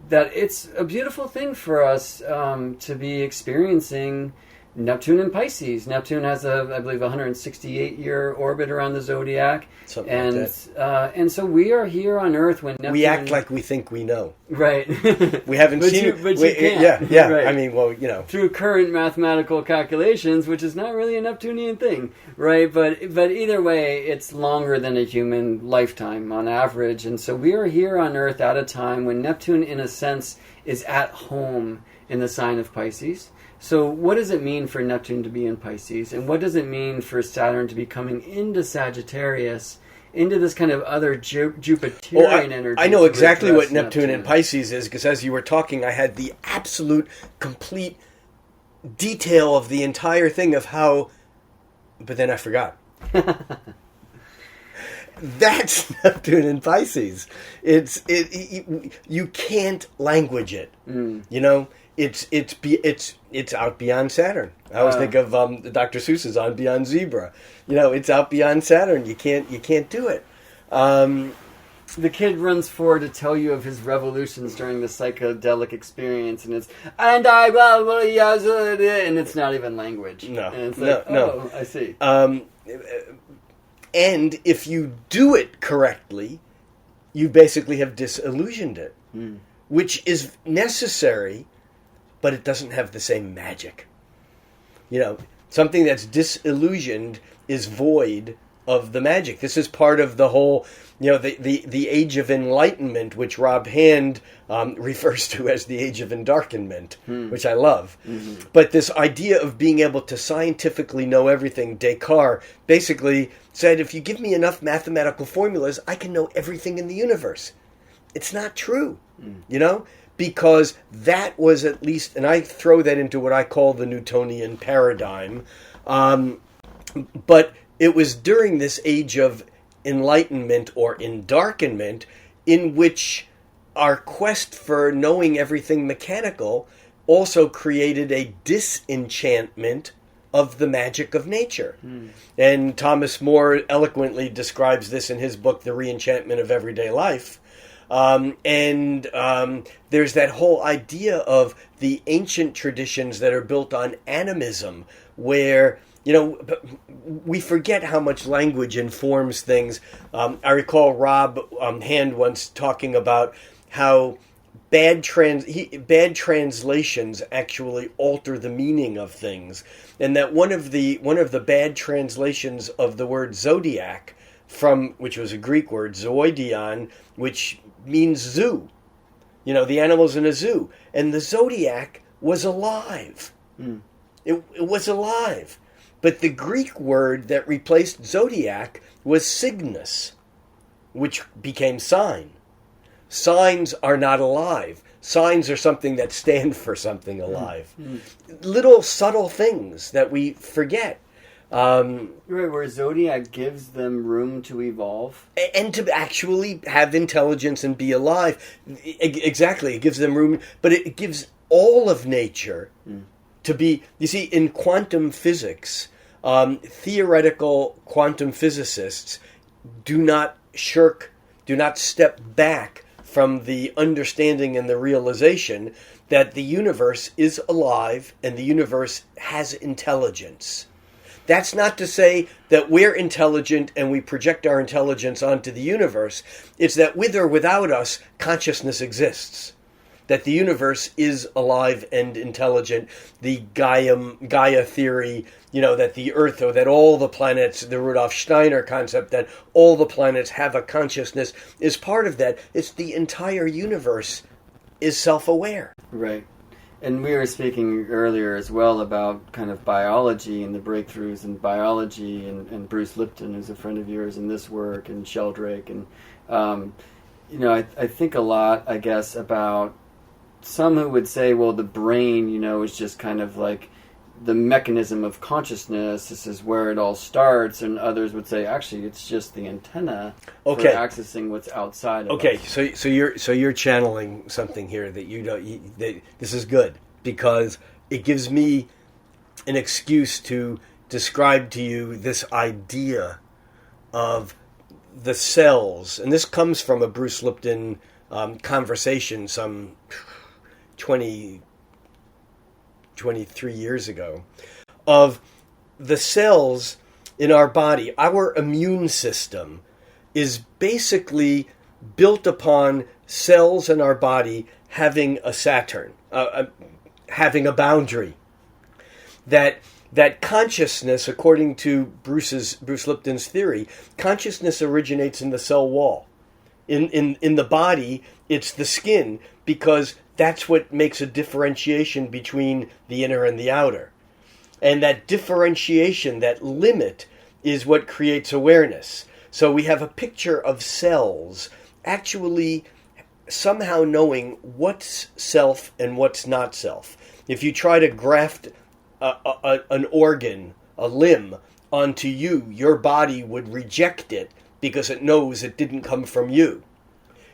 Speaker 1: that it's a beautiful thing for us to be experiencing Neptune in Pisces. Neptune has I believe, 168-year orbit around the zodiac.
Speaker 2: Something like that.
Speaker 1: And so we are here on Earth when Neptune...
Speaker 2: We act like we think we know.
Speaker 1: Right.
Speaker 2: We haven't seen it.
Speaker 1: But you can't.
Speaker 2: Yeah.
Speaker 1: Right.
Speaker 2: I mean,
Speaker 1: through current mathematical calculations, which is not really a Neptunian thing, right? But either way, it's longer than a human lifetime on average. And so we are here on Earth at a time when Neptune, in a sense, is at home in the sign of Pisces. So what does it mean for Neptune to be in Pisces? And what does it mean for Saturn to be coming into Sagittarius, into this kind of other Jupiterian energy?
Speaker 2: I know exactly what Neptune in Pisces is, because as you were talking, I had the absolute, complete detail of the entire thing of how... But then I forgot. That's Neptune in Pisces. You can't language it. It's out beyond Saturn. I always think of Dr. Seuss's On Beyond Zebra. It's out beyond Saturn. You can't do it.
Speaker 1: The kid runs forward to tell you of his revolutions during the psychedelic experience, and and it's not even language.
Speaker 2: No,
Speaker 1: and it's like,
Speaker 2: no.
Speaker 1: I see.
Speaker 2: And if you do it correctly, you basically have disillusioned it, which is necessary, but it doesn't have the same magic. Something that's disillusioned is void of the magic. This is part of the whole, the age of enlightenment, which Rob Hand refers to as the age of endarkenment, which I love. Mm-hmm. But this idea of being able to scientifically know everything, Descartes basically said, if you give me enough mathematical formulas, I can know everything in the universe. It's not true, because that was at least, and I throw that into what I call the Newtonian paradigm, but it was during this age of enlightenment or endarkenment in which our quest for knowing everything mechanical also created a disenchantment of the magic of nature. And Thomas More eloquently describes this in his book, The Reenchantment of Everyday Life. There's that whole idea of the ancient traditions that are built on animism, where we forget how much language informs things. I recall Rob Hand once talking about how bad translations actually alter the meaning of things, and that one of the bad translations of the word zodiac, which was a Greek word, zoidion, which means zoo. The animals in a zoo, and the zodiac was alive. It was alive. But the Greek word that replaced zodiac was cygnus, which became sign. Signs are not alive. Signs are something that stand for something alive. Little subtle things that we forget.
Speaker 1: Right, where zodiac gives them room to evolve.
Speaker 2: And to actually have intelligence and be alive. Exactly, it gives them room, but it gives all of nature to be... You see, in quantum physics, theoretical quantum physicists do not step back from the understanding and the realization that the universe is alive and the universe has intelligence. That's not to say that we're intelligent and we project our intelligence onto the universe. It's that with or without us, consciousness exists. That the universe is alive and intelligent. The Gaia theory, that the Earth, or that all the planets, the Rudolf Steiner concept that all the planets have a consciousness, is part of that. It's the entire universe is self-aware.
Speaker 1: Right. And we were speaking earlier as well about kind of biology and the breakthroughs in biology, and Bruce Lipton, who's a friend of yours in this work, and Sheldrake. And, I think a lot, I guess, about some who would say, well, the brain, is just kind of like the mechanism of consciousness. This is where it all starts. And others would say, actually, it's just the antenna for accessing what's outside of us.
Speaker 2: So you're channeling something here that this is good, because it gives me an excuse to describe to you this idea of the cells. And this comes from a Bruce Lipton conversation some 23 years ago, of the cells in our body. Our immune system is basically built upon cells in our body having a Saturn, having a boundary. That consciousness, according to Bruce Lipton's theory, consciousness originates in the cell wall. In the body, it's the skin, because that's what makes a differentiation between the inner and the outer. And that differentiation, that limit, is what creates awareness. So we have a picture of cells actually somehow knowing what's self and what's not self. If you try to graft an organ, a limb, onto you, your body would reject it because it knows it didn't come from you.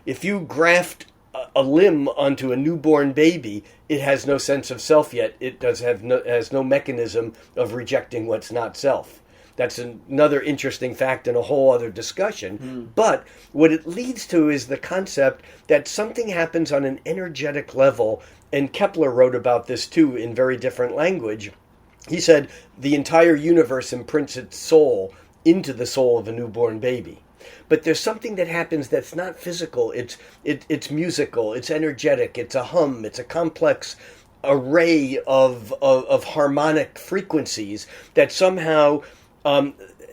Speaker 2: If you graft a limb onto a newborn baby, it has no sense of self yet. It has no mechanism of rejecting what's not self. That's another interesting fact and a whole other discussion. But what it leads to is the concept that something happens on an energetic level, and Kepler wrote about this too in very different language. He said the entire universe imprints its soul into the soul of a newborn baby. But there's something that happens that's not physical. It's musical. It's energetic. It's a hum. It's a complex array of harmonic frequencies that somehow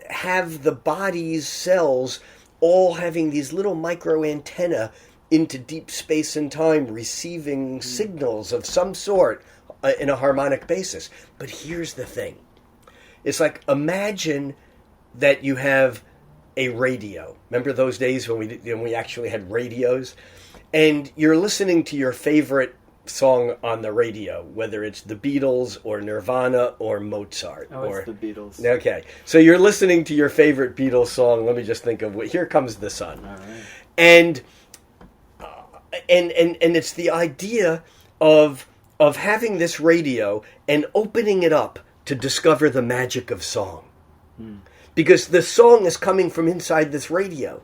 Speaker 2: have the body's cells all having these little micro antennae into deep space and time, receiving signals of some sort in a harmonic basis. But here's the thing. It's like, imagine that you have a radio. Remember those days when we actually had radios? And you're listening to your favorite song on the radio, whether it's the Beatles or Nirvana or Mozart.
Speaker 1: It's the Beatles.
Speaker 2: Okay. So you're listening to your favorite Beatles song. Let me just think of Here Comes the Sun.
Speaker 1: All right.
Speaker 2: And it's the idea of having this radio and opening it up to discover the magic of song. Because the song is coming from inside this radio.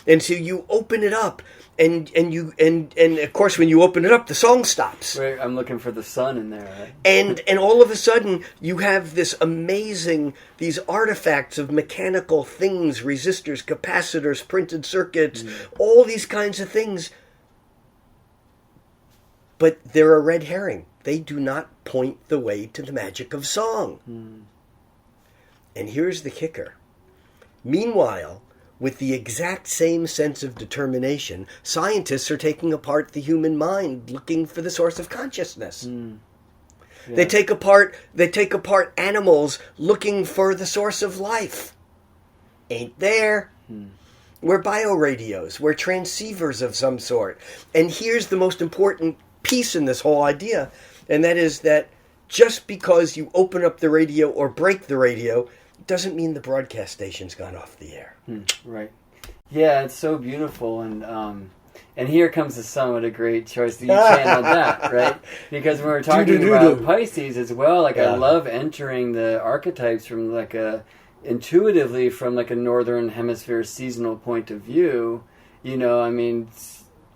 Speaker 2: And so you open it up, and of course when you open it up, the song stops.
Speaker 1: Wait, I'm looking for the sun in there, right?
Speaker 2: And all of a sudden you have these artifacts of mechanical things, resistors, capacitors, printed circuits, all these kinds of things. But they're a red herring. They do not point the way to the magic of song. And here's the kicker. Meanwhile, with the exact same sense of determination, scientists are taking apart the human mind, looking for the source of consciousness. Yeah. They take apart animals, looking for the source of life. Ain't there. We're bioradios. We're transceivers of some sort. And here's the most important piece in this whole idea, and that is that just because you open up the radio or break the radio doesn't mean the broadcast station's gone off the air.
Speaker 1: Right. Yeah, it's so beautiful, and here comes the sun. What a great choice that you channeled that, right? Because when we're talking about Pisces as well, like I love entering the archetypes from like intuitively from like a northern hemisphere seasonal point of view. You know, I mean,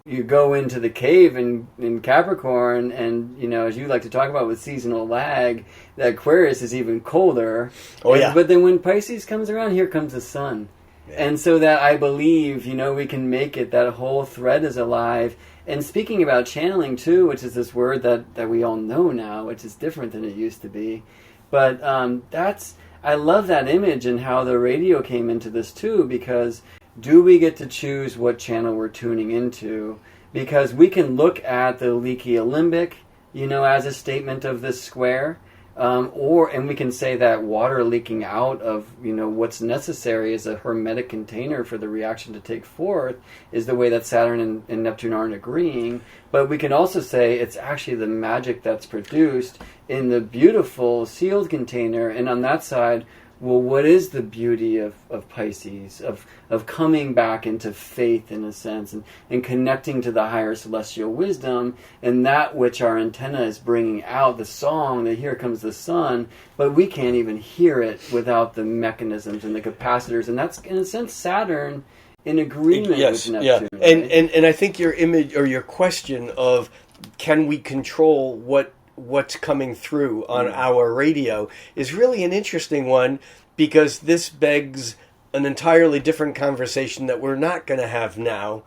Speaker 1: you go into the cave in Capricorn, and you know, as you like to talk about with seasonal lag, the Aquarius is even colder. But then when Pisces comes around, here comes the sun. And so that I believe, you know, we can make it, that whole thread is alive. And speaking about channeling too, which is this word that we all know now, which is different than it used to be. But I love that image and how the radio came into this too, because do we get to choose what channel we're tuning into? Because we can look at the leaky alembic, you know, as a statement of this square. And we can say that water leaking out of, you know, what's necessary as a hermetic container for the reaction to take forth is the way that Saturn and Neptune aren't agreeing. But we can also say it's actually the magic that's produced in the beautiful sealed container. And on that side, well, what is the beauty of Pisces, of coming back into faith in a sense, and connecting to the higher celestial wisdom, and that which our antenna is bringing out, the song that here comes the sun, but we can't even hear it without the mechanisms and the capacitors, and that's, in a sense, Saturn in agreement with Neptune.
Speaker 2: Yeah.
Speaker 1: Right?
Speaker 2: And I think your image or your question of can we control what's coming through on our radio is really an interesting one, because this begs an entirely different conversation that we're not going to have now.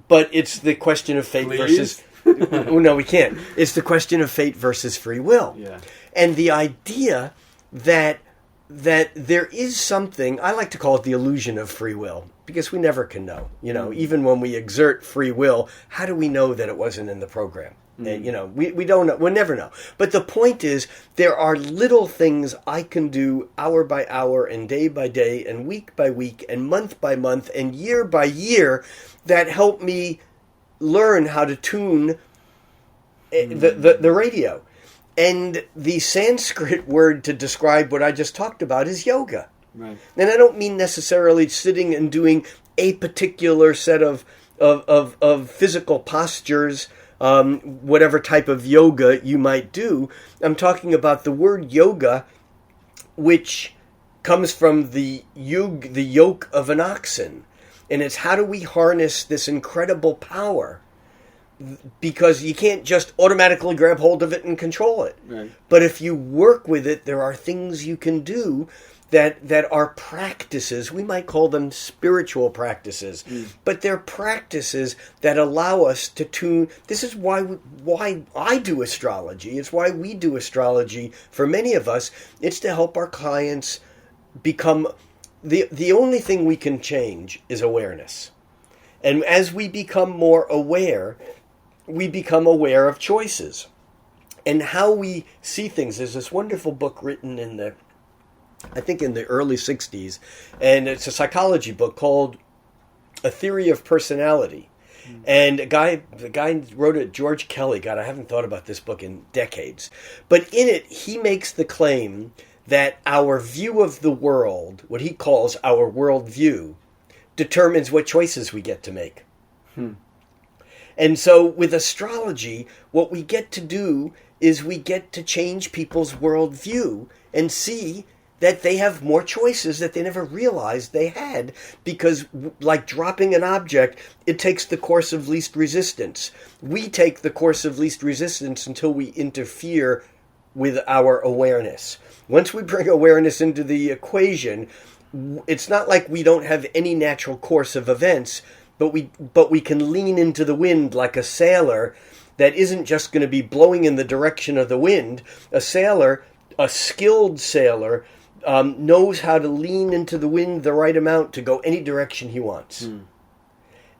Speaker 2: But it's the question of fate versus... No, we can't. It's the question of fate versus free will.
Speaker 1: Yeah.
Speaker 2: And the idea that there is something, I like to call it the illusion of free will, because we never can know. You know, even when we exert free will, how do we know that it wasn't in the program? And, you know, we don't know. We'll never know. But the point is, there are little things I can do hour by hour and day by day and week by week and month by month and year by year that help me learn how to tune the radio. And the Sanskrit word to describe what I just talked about is yoga.
Speaker 1: Right.
Speaker 2: And I don't mean necessarily sitting and doing a particular set of physical postures, whatever type of yoga you might do. I'm talking about the word yoga, which comes from the yoke of an oxen. And it's how do we harness this incredible power? Because you can't just automatically grab hold of it and control it.
Speaker 1: Right.
Speaker 2: But if you work with it, there are things you can do that are practices. We might call them spiritual practices, but they're practices that allow us to tune. This is why I do astrology. It's why we do astrology. For many of us, it's to help our clients become. The only thing we can change is awareness. And as we become more aware, we become aware of choices and how we see things. There's this wonderful book written in the early 60s, and it's a psychology book called A Theory of Personality. And the guy wrote it, George Kelly. God, I haven't thought about this book in decades. But in it, he makes the claim that our view of the world, what he calls our worldview, determines what choices we get to make. And so with astrology, what we get to do is we get to change people's worldview and see that they have more choices that they never realized they had, because like dropping an object, it takes the course of least resistance. We take the course of least resistance until we interfere with our awareness. Once we bring awareness into the equation, it's not like we don't have any natural course of events, but we can lean into the wind like a sailor that isn't just going to be blowing in the direction of the wind. A skilled sailor, knows how to lean into the wind the right amount to go any direction he wants.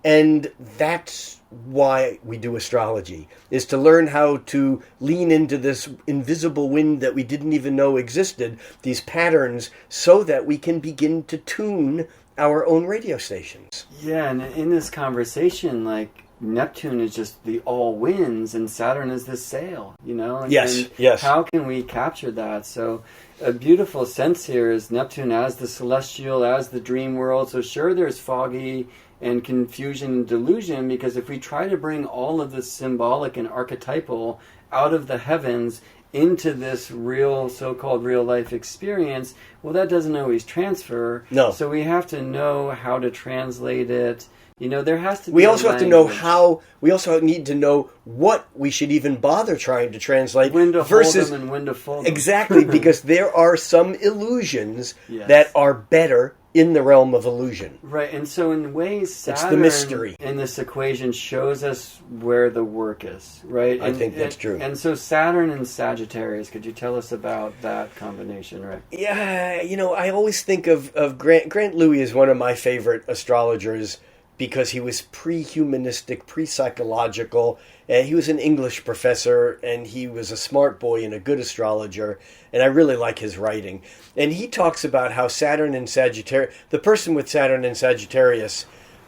Speaker 2: And that's why we do astrology, is to learn how to lean into this invisible wind that we didn't even know existed, these patterns, so that we can begin to tune our own radio stations.
Speaker 1: Yeah, and in this conversation, like, Neptune is just the all winds and Saturn is the sail, you know? And,
Speaker 2: Yes.
Speaker 1: How can we capture that? So a beautiful sense here is Neptune as the celestial, as the dream world. So sure, there's foggy and confusion and delusion, because if we try to bring all of the symbolic and archetypal out of the heavens into this real, so-called real life experience, well, that doesn't always transfer.
Speaker 2: No.
Speaker 1: So we have to know how to translate it. You know, there has to be
Speaker 2: We also have to know
Speaker 1: language.
Speaker 2: how. We also need to know what we should even bother trying to translate.
Speaker 1: When to
Speaker 2: versus
Speaker 1: hold them and when to fold them.
Speaker 2: exactly, because there are some illusions
Speaker 1: Yes.
Speaker 2: that are better in the realm of illusion.
Speaker 1: Right, and so in ways,
Speaker 2: It's
Speaker 1: Saturn
Speaker 2: the mystery.
Speaker 1: in this equation shows us where the work is, right?
Speaker 2: I think that's true.
Speaker 1: And so Saturn and Sagittarius, could you tell us about that combination, Rick?
Speaker 2: Yeah, you know, I always think of Grant Louis as one of my favorite astrologers because he was pre-humanistic, pre-psychological. He was an English professor, and he was a smart boy and a good astrologer, and I really like his writing. And he talks about how Saturn and Sagittarius, the person with Saturn and Sagittarius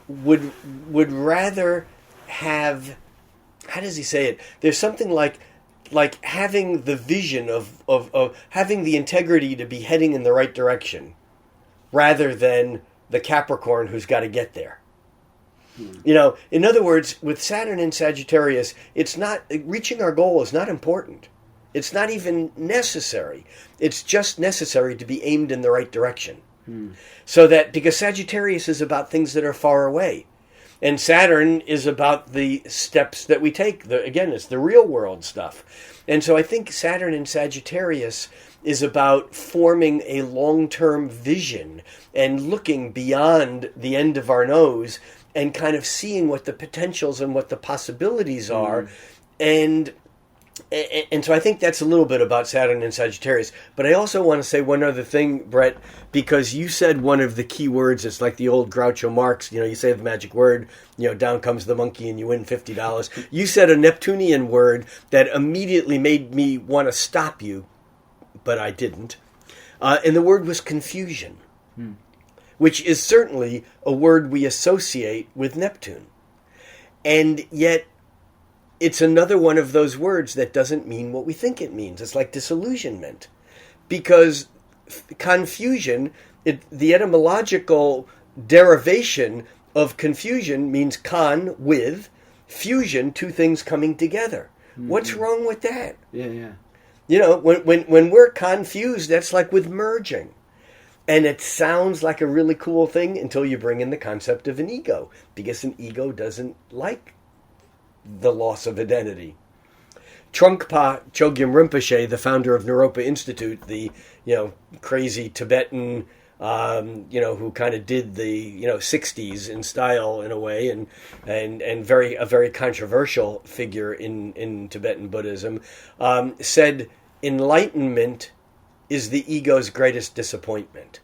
Speaker 2: would rather have, how does he say it? There's something like having the vision of having the integrity to be heading in the right direction rather than the Capricorn who's got to get there. You know, in other words, with Saturn and Sagittarius, it's not, reaching our goal is not important. It's not even necessary. It's just necessary to be aimed in the right direction. So that, because Sagittarius is about things that are far away. And Saturn is about the steps that we take. Again, it's the real world stuff. And so I think Saturn in Sagittarius is about forming a long-term vision and looking beyond the end of our nose and kind of seeing what the potentials and what the possibilities are. And so I think that's a little bit about Saturn and Sagittarius. But I also want to say one other thing, Brett, because you said one of the key words. It's like the old Groucho Marx, you know, you say the magic word, you know, down comes the monkey and you win $50. You said a Neptunian word that immediately made me want to stop you, but I didn't. And the word was confusion, which is certainly a word we associate with Neptune. And yet, it's another one of those words that doesn't mean what we think it means. It's like disillusionment. Because confusion, the etymological derivation of confusion means con, with, fusion, two things coming together. What's wrong with that?
Speaker 1: Yeah.
Speaker 2: You know, when we're confused, that's like with merging. And it sounds like a really cool thing until you bring in the concept of an ego, because an ego doesn't like the loss of identity. Trungpa Chogyam Rinpoche, the founder of Naropa Institute, the crazy Tibetan, who kind of did the 60s in style in a way, and a very controversial figure in Tibetan Buddhism, said enlightenment is the ego's greatest disappointment.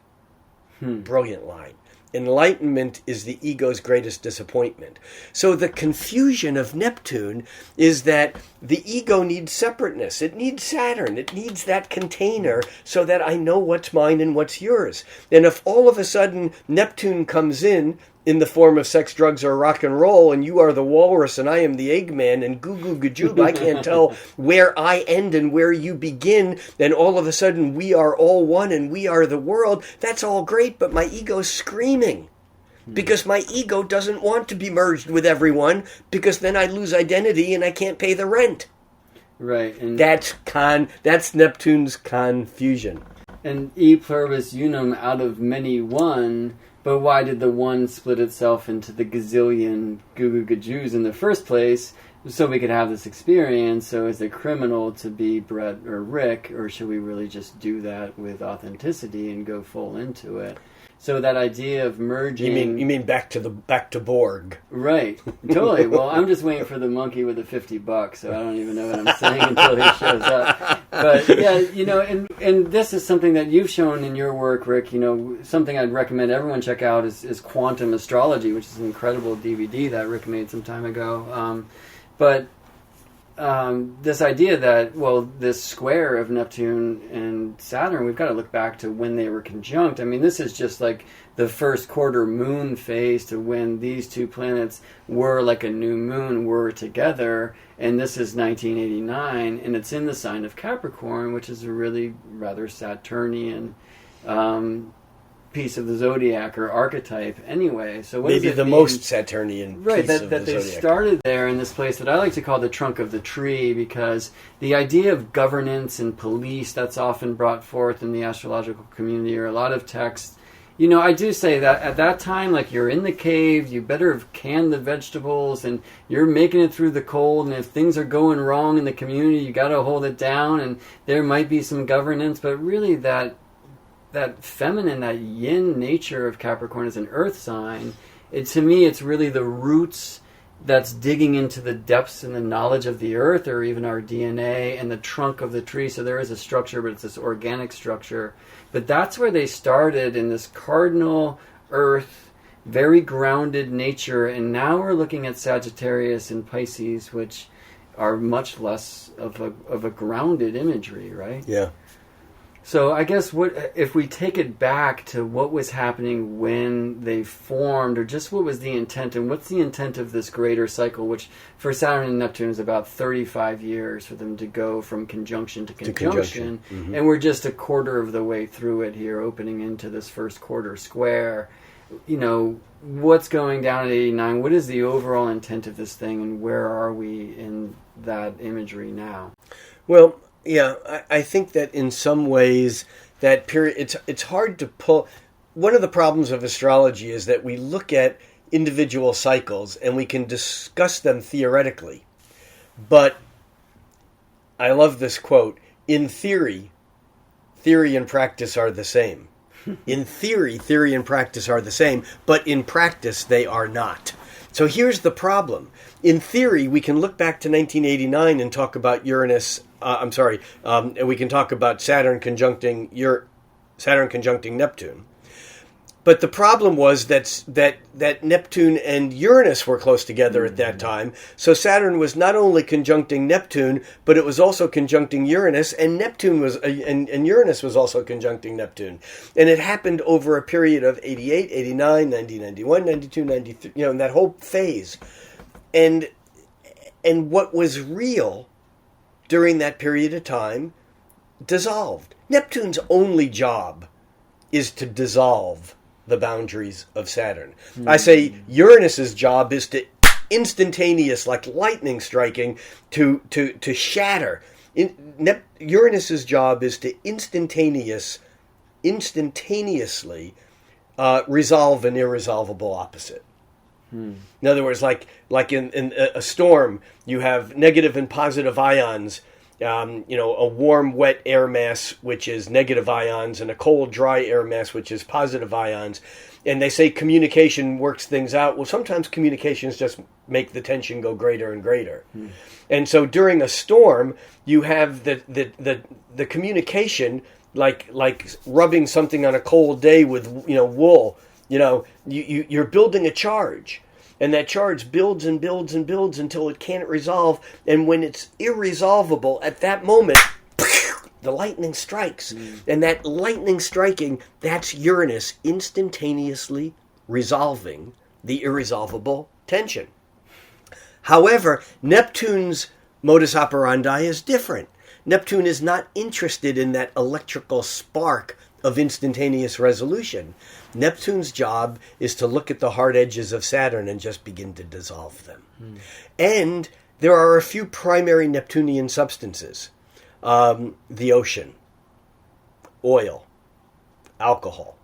Speaker 2: Brilliant line. Enlightenment is the ego's greatest disappointment. So the confusion of Neptune is that the ego needs separateness. It needs Saturn. It needs that container so that I know what's mine and what's yours. And if all of a sudden Neptune comes in the form of sex, drugs, or rock and roll, and you are the walrus and I am the Eggman, and goo goo gajoob, I can't tell where I end and where you begin, then all of a sudden we are all one and we are the world, that's all great, but my ego's screaming. Because my ego doesn't want to be merged with everyone, because then I lose identity and I can't pay the rent.
Speaker 1: Right. And
Speaker 2: that's Neptune's confusion.
Speaker 1: And e pluribus unum, out of many one. But why did the one split itself into the gazillion goo goo gajoos in the first place? So we could have this experience. So is it criminal to be Brett or Rick, or should we really just do that with authenticity and go full into it? So that idea of merging...
Speaker 2: You mean back to Borg?
Speaker 1: Right, totally. Well, I'm just waiting for the monkey with the $50, so I don't even know what I'm saying until he shows up. But yeah, and this is something that you've shown in your work, Rick. Something I'd recommend everyone check out is Quantum Astrology, which is an incredible DVD that Rick made some time ago. But this idea that, this square of Neptune and Saturn, we've got to look back to when they were conjunct. I mean, this is just like the first quarter moon phase to when these two planets were like a new moon were together. And this is 1989, and it's in the sign of Capricorn, which is a really rather Saturnian piece of the zodiac or archetype anyway. So what
Speaker 2: maybe
Speaker 1: does it
Speaker 2: the
Speaker 1: mean?
Speaker 2: most Saturnian
Speaker 1: Right,
Speaker 2: piece
Speaker 1: that
Speaker 2: of
Speaker 1: they
Speaker 2: the zodiac.
Speaker 1: started there in this place that I like to call the trunk of the tree, because the idea of governance and police that's often brought forth in the astrological community, or a lot of texts. You know, I do say that at that time, like, you're in the cave, you better have canned the vegetables, and you're making it through the cold, and if things are going wrong in the community, you got to hold it down, and there might be some governance, but really that feminine, that yin nature of Capricorn as an earth sign, to me, it's really the roots that's digging into the depths and the knowledge of the earth, or even our DNA, and the trunk of the tree. So there is a structure, but it's this organic structure. But that's where they started, in this cardinal earth, very grounded nature. And now we're looking at Sagittarius and Pisces, which are much less of a grounded imagery, right?
Speaker 2: Yeah.
Speaker 1: So I guess if we take it back to what was happening when they formed, or just what was the intent, and what's the intent of this greater cycle, which for Saturn and Neptune is about 35 years for them to go from conjunction to conjunction.
Speaker 2: Mm-hmm.
Speaker 1: And we're just a quarter of the way through it here, opening into this first quarter square. You know, what's going down at 89? What is the overall intent of this thing, and where are we in that imagery now?
Speaker 2: Well, yeah, I think that in some ways that period, it's hard to pull. One of the problems of astrology is that we look at individual cycles and we can discuss them theoretically. But I love this quote: in theory and practice are the same. In theory and practice are the same, but in practice they are not. So here's the problem. In theory, we can look back to 1989 and talk about Uranus. And we can talk about Saturn conjuncting Neptune. But the problem was that Neptune and Uranus were close together at that time. So Saturn was not only conjuncting Neptune, but it was also conjuncting Uranus, and Neptune was and Uranus was also conjuncting Neptune. And it happened over a period of 88, 89, 90, 91, 92, 93, in that whole phase. And what was real during that period of time dissolved. Neptune's only job is to dissolve the boundaries of Saturn. Mm-hmm. I say Uranus's job is to instantaneous, like lightning striking, to shatter. Uranus's job is to instantaneously resolve an irresolvable opposite. In other words, like in a storm, you have negative and positive ions. A warm, wet air mass, which is negative ions, and a cold, dry air mass, which is positive ions. And they say communication works things out. Well, sometimes communications just make the tension go greater and greater. And so during a storm, you have the communication, like rubbing something on a cold day with wool. You're building a charge. And that charge builds and builds and builds until it can't resolve. And when it's irresolvable, at that moment, the lightning strikes. And that lightning striking, that's Uranus instantaneously resolving the irresolvable tension. However, Neptune's modus operandi is different. Neptune is not interested in that electrical spark of instantaneous resolution. Neptune's job is to look at the hard edges of Saturn and just begin to dissolve them. And there are a few primary Neptunian substances. The ocean, oil, alcohol.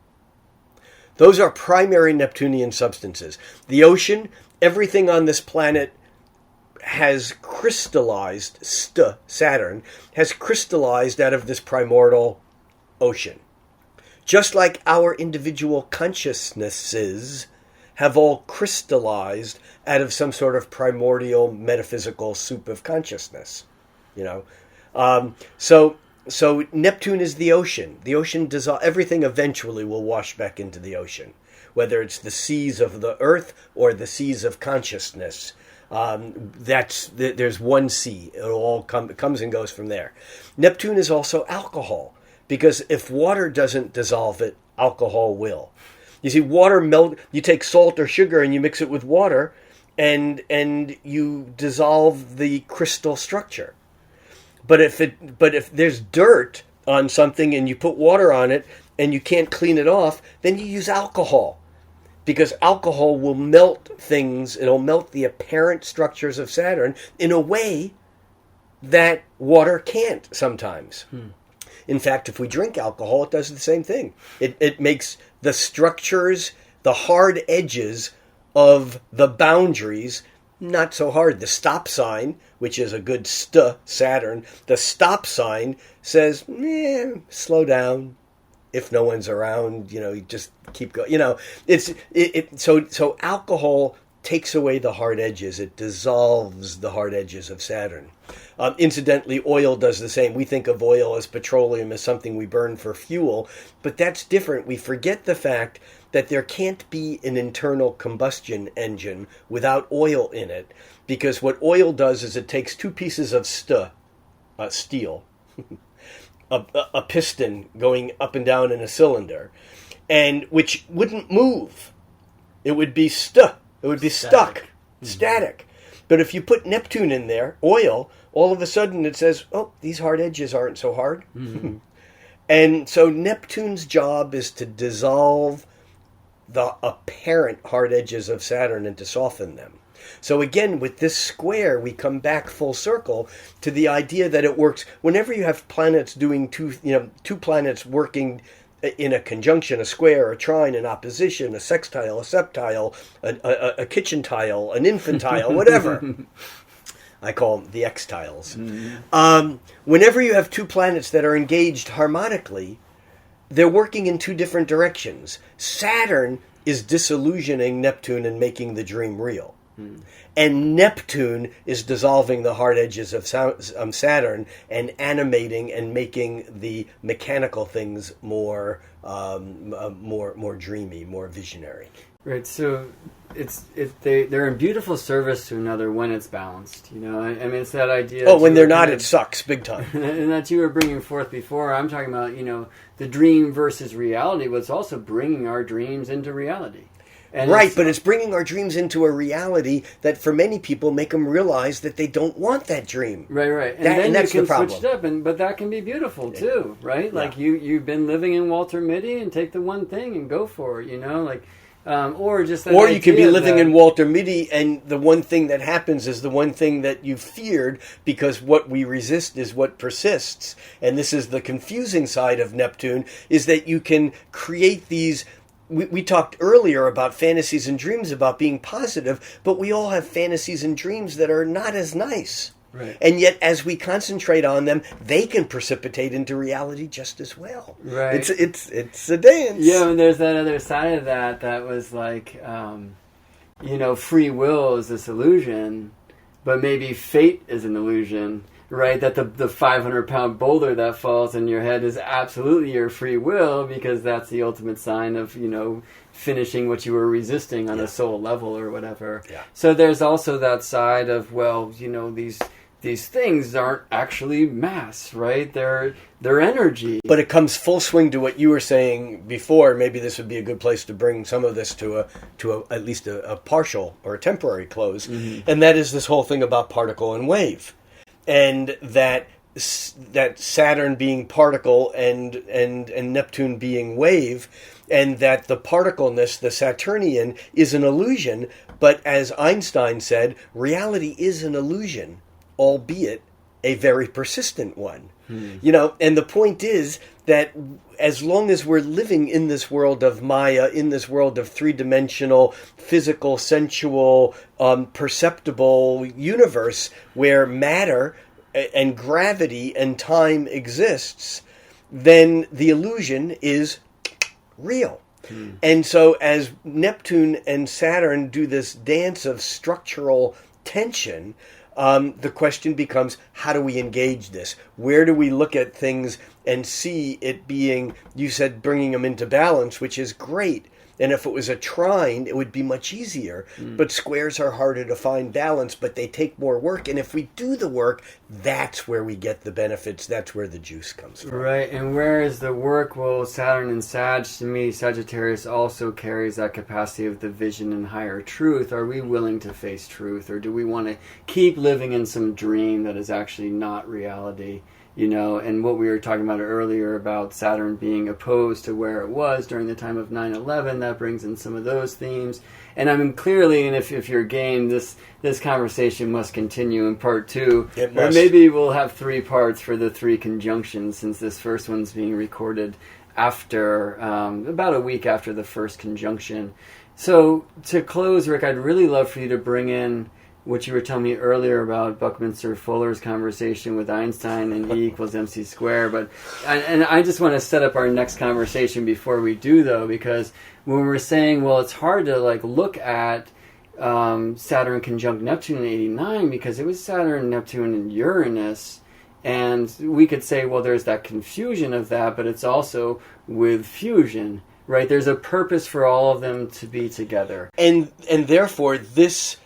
Speaker 2: Those are primary Neptunian substances. The ocean, everything on this planet has crystallized, Saturn, has crystallized out of this primordial ocean. Just like our individual consciousnesses have all crystallized out of some sort of primordial metaphysical soup of consciousness, So Neptune is the ocean. The ocean everything eventually will wash back into the ocean, whether it's the seas of the earth or the seas of consciousness. There's one sea. It all comes and goes from there. Neptune is also alcohol. Because if water doesn't dissolve it, alcohol will. You see, water melt. You take salt or sugar and you mix it with water, and you dissolve the crystal structure. But if there's dirt on something and you put water on it and you can't clean it off, then you use alcohol. Because alcohol will melt things, it'll melt the apparent structures of Saturn in a way that water can't sometimes. In fact, if we drink alcohol, it does the same thing. It makes the structures, the hard edges of the boundaries, not so hard. The stop sign, which is a good Saturn, the stop sign says, slow down. If no one's around, you just keep going. So alcohol takes away the hard edges. It dissolves the hard edges of Saturn. Incidentally, oil does the same. We think of oil as petroleum, as something we burn for fuel, but that's different. We forget the fact that there can't be an internal combustion engine without oil in it, because what oil does is it takes two pieces of steel, a piston going up and down in a cylinder, and which wouldn't move. It would be stuck. Static. But if you put Neptune in there, oil, all of a sudden it says, oh, these hard edges aren't so hard. Mm-hmm. And so Neptune's job is to dissolve the apparent hard edges of Saturn and to soften them. So again, with this square, we come back full circle to the idea that it works whenever you have planets doing two planets working in a conjunction, a square, a trine, an opposition, a sextile, a septile, a kitchen tile, an infantile, whatever. I call them the X-tiles. Mm-hmm. Whenever you have two planets that are engaged harmonically, they're working in two different directions. Saturn is disillusioning Neptune and making the dream real. And Neptune is dissolving the hard edges of Saturn and animating and making the mechanical things more dreamy, more visionary.
Speaker 1: Right. So they're in beautiful service to another when it's balanced. I mean, it's that idea.
Speaker 2: Oh, when they're not, it sucks big time.
Speaker 1: And that you were bringing forth before. I'm talking about the dream versus reality. But it's also bringing our dreams into reality. And
Speaker 2: right, but it's bringing our dreams into a reality that for many people make them realize that they don't want that dream.
Speaker 1: Right. And then that's you can switch it up, but that can be beautiful too, right? Yeah. Like you've been living in Walter Mitty and take the one thing and go for it, or just that
Speaker 2: or you could be living in Walter Mitty and the one thing that happens is the one thing that you feared, because what we resist is what persists. And this is the confusing side of Neptune, is that you can create these. We talked earlier about fantasies and dreams about being positive, but we all have fantasies and dreams that are not as nice.
Speaker 1: Right.
Speaker 2: And yet, as we concentrate on them, they can precipitate into reality just as well.
Speaker 1: Right.
Speaker 2: It's a dance.
Speaker 1: Yeah, and there's that other side of that was like, free will is this illusion, but maybe fate is an illusion. Right, that the 500-pound boulder that falls in your head is absolutely your free will, because that's the ultimate sign of, finishing what you were resisting on a soul level or whatever.
Speaker 2: Yeah.
Speaker 1: So there's also that side of, these things aren't actually mass, right? They're energy.
Speaker 2: But it comes full swing to what you were saying before. Maybe this would be a good place to bring some of this to at least a partial or a temporary close, and that is this whole thing about particle and wave. And that Saturn being particle and Neptune being wave, and that the particleness, the Saturnian, is an illusion. But as Einstein said, reality is an illusion, albeit a very persistent one. And the point is that as long as we're living in this world of Maya, in this world of three-dimensional, physical, sensual, perceptible universe where matter and gravity and time exists, then the illusion is real. And so as Neptune and Saturn do this dance of structural tension, the question becomes, how do we engage this? Where do we look at things and see it being, you said, bringing them into balance, which is great. And if it was a trine, it would be much easier. But squares are harder to find balance, but they take more work. And if we do the work, that's where we get the benefits. That's where the juice comes from.
Speaker 1: Right, and where is the work? Well, Saturn in Sag, to me, Sagittarius also carries that capacity of the vision and higher truth. Are we willing to face truth, or do we want to keep living in some dream that is actually not reality? You know, and what we were talking about earlier about Saturn being opposed to where it was during the time of 9/11, that brings in some of those themes. And I mean, clearly, and if you're game, this conversation must continue in part 2.
Speaker 2: It must.
Speaker 1: Or maybe we'll have 3 parts for the 3 conjunctions, since this first one's being recorded after, about a week after the first conjunction. So, to close, Rick, I'd really love for you to bring in what you were telling me earlier about Buckminster Fuller's conversation with Einstein and E equals MC squared. But and I just want to set up our next conversation before we do, though, because when we're saying, well, it's hard to like look at Saturn conjunct Neptune in '89 because it was Saturn, Neptune, and Uranus. And we could say, well, there's that confusion of that, but it's also with fusion, right? There's a purpose for all of them to be together.
Speaker 2: And therefore, this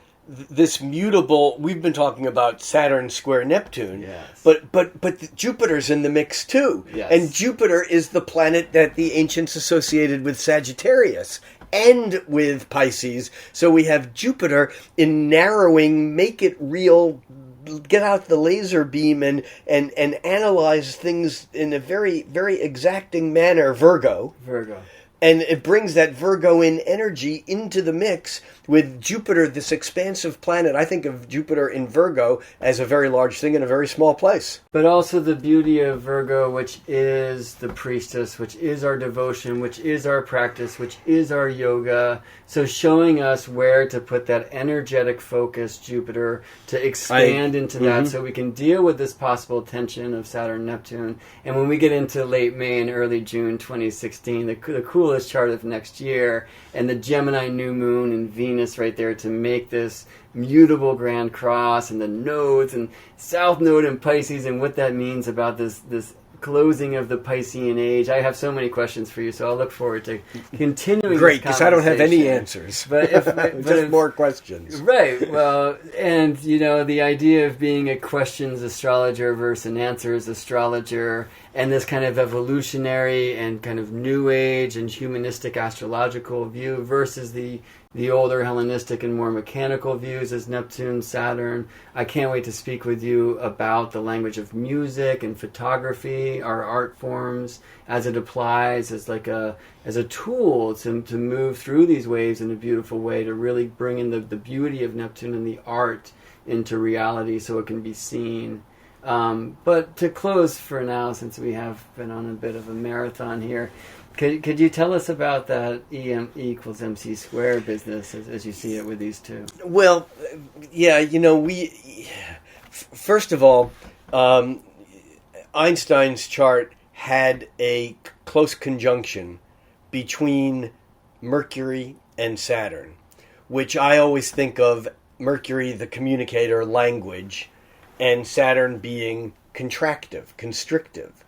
Speaker 2: mutable, we've been talking about Saturn square Neptune,
Speaker 1: Yes.
Speaker 2: but Jupiter's in the mix too.
Speaker 1: Yes.
Speaker 2: And Jupiter is the planet that the ancients associated with Sagittarius and with Pisces. So we have Jupiter in narrowing, make it real, get out the laser beam and analyze things in a very, very exacting manner, Virgo. And it brings that Virgoan energy into the mix with Jupiter, this expansive planet. I think of Jupiter in Virgo as a very large thing in a very small place.
Speaker 1: But also the beauty of Virgo, which is the priestess, which is our devotion, which is our practice, which is our yoga. So showing us where to put that energetic focus, Jupiter, to expand into that so we can deal with this possible tension of Saturn-Neptune. And when we get into late May and early June 2016, the coolest chart of next year, and the Gemini new moon and Venus right there to make this mutable grand cross, and the nodes and South Node in Pisces, and what that means about this closing of the Piscean age. I have so many questions for you, so I'll look forward to continuing.
Speaker 2: Great, because I don't have any answers.
Speaker 1: But
Speaker 2: just more questions.
Speaker 1: Right. Well, and you know, the idea of being a questions astrologer versus an answers astrologer, and this kind of evolutionary and kind of new age and humanistic astrological view versus the older Hellenistic and more mechanical views as Neptune, Saturn. I can't wait to speak with you about the language of music and photography, our art forms, as it applies as a tool to move through these waves in a beautiful way, to really bring in the beauty of Neptune and the art into reality so it can be seen. But to close for now, since we have been on a bit of a marathon here, could you tell us about that E equals MC squared business as you see it with these two?
Speaker 2: Well, yeah, you know, first of all, Einstein's chart had a close conjunction between Mercury and Saturn, which I always think of Mercury, the communicator, language, and Saturn being contractive, constrictive.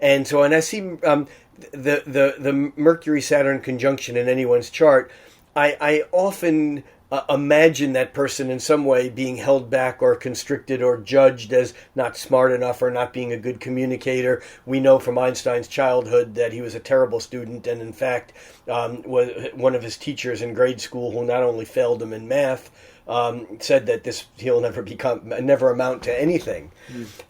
Speaker 2: And so, and I see the Mercury-Saturn conjunction in anyone's chart, I often imagine that person in some way being held back or constricted or judged as not smart enough or not being a good communicator. We know from Einstein's childhood that he was a terrible student, and in fact was one of his teachers in grade school, who not only failed him in math, said that he'll never amount to anything.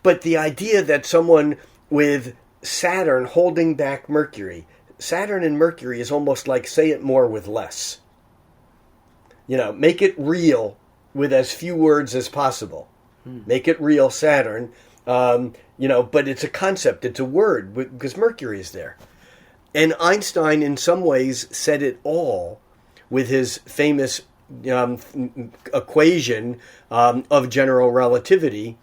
Speaker 2: But the idea that someone with Saturn holding back Mercury, Saturn and Mercury is almost like say it more with less. You know, make it real with as few words as possible. Make it real, Saturn. You know, but it's a concept, it's a word, because Mercury is there. And Einstein, in some ways, said it all with his famous equation of general relativity: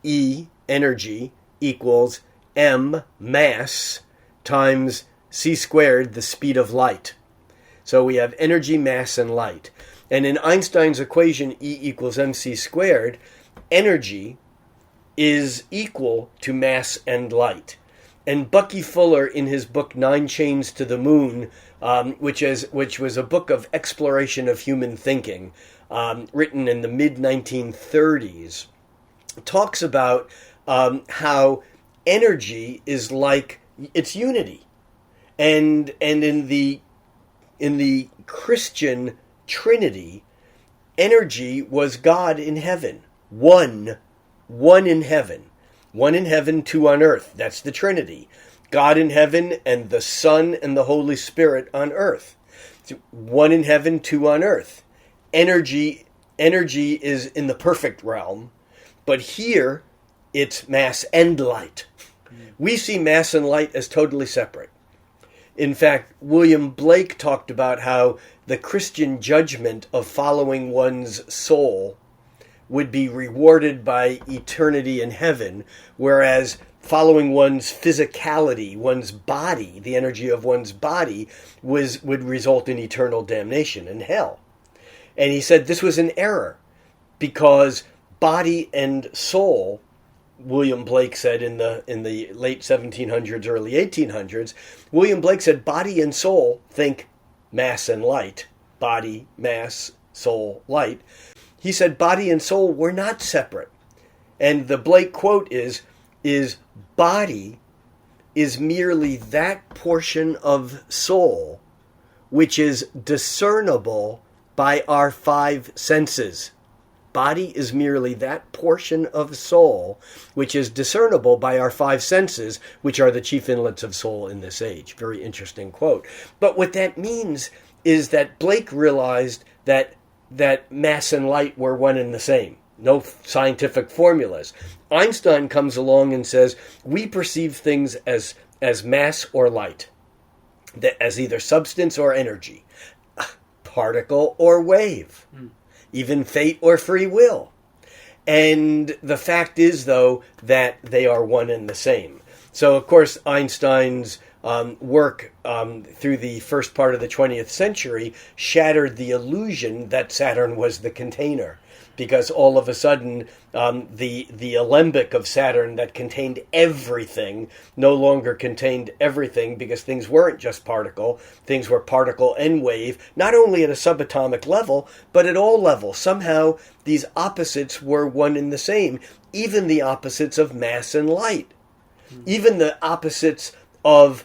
Speaker 2: E, energy, equals m, mass, times c squared, the speed of light. So we have energy, mass, and light. And in Einstein's equation, E equals mc squared, energy is equal to mass and light. And Bucky Fuller, in his book Nine Chains to the Moon, which was a book of exploration of human thinking, written in the mid-1930s, talks about how energy is like it's unity, and in the Christian Trinity, energy was God in heaven, one in heaven. One in heaven, two on earth. That's the Trinity. God in heaven and the Son and the Holy Spirit on earth. So one in heaven, two on earth. Energy is in the perfect realm, but here it's mass and light. We see mass and light as totally separate. In fact, William Blake talked about how the Christian judgment of following one's soul would be rewarded by eternity in heaven, whereas following one's physicality, one's body, the energy of one's body, would result in eternal damnation in hell. And he said this was an error, because body and soul, William Blake said in the late 1700s, early 1800s, William Blake said body and soul, think mass and light, body, mass, soul, light. He said body and soul were not separate. And the Blake quote is body is merely that portion of soul which is discernible by our five senses. Body is merely that portion of soul which is discernible by our five senses, which are the chief inlets of soul in this age. Very interesting quote. But what that means is that Blake realized that mass and light were one and the same. No scientific formulas. Einstein comes along and says, we perceive things as mass or light, as either substance or energy, particle or wave, even fate or free will. And the fact is, though, that they are one and the same. So, of course, Einstein's work through the first part of the 20th century shattered the illusion that Saturn was the container, because all of a sudden the alembic of Saturn that contained everything no longer contained everything, because things weren't just particle, things were particle and wave, not only at a subatomic level, but at all levels. Somehow these opposites were one and the same, even the opposites of mass and light, even the opposites of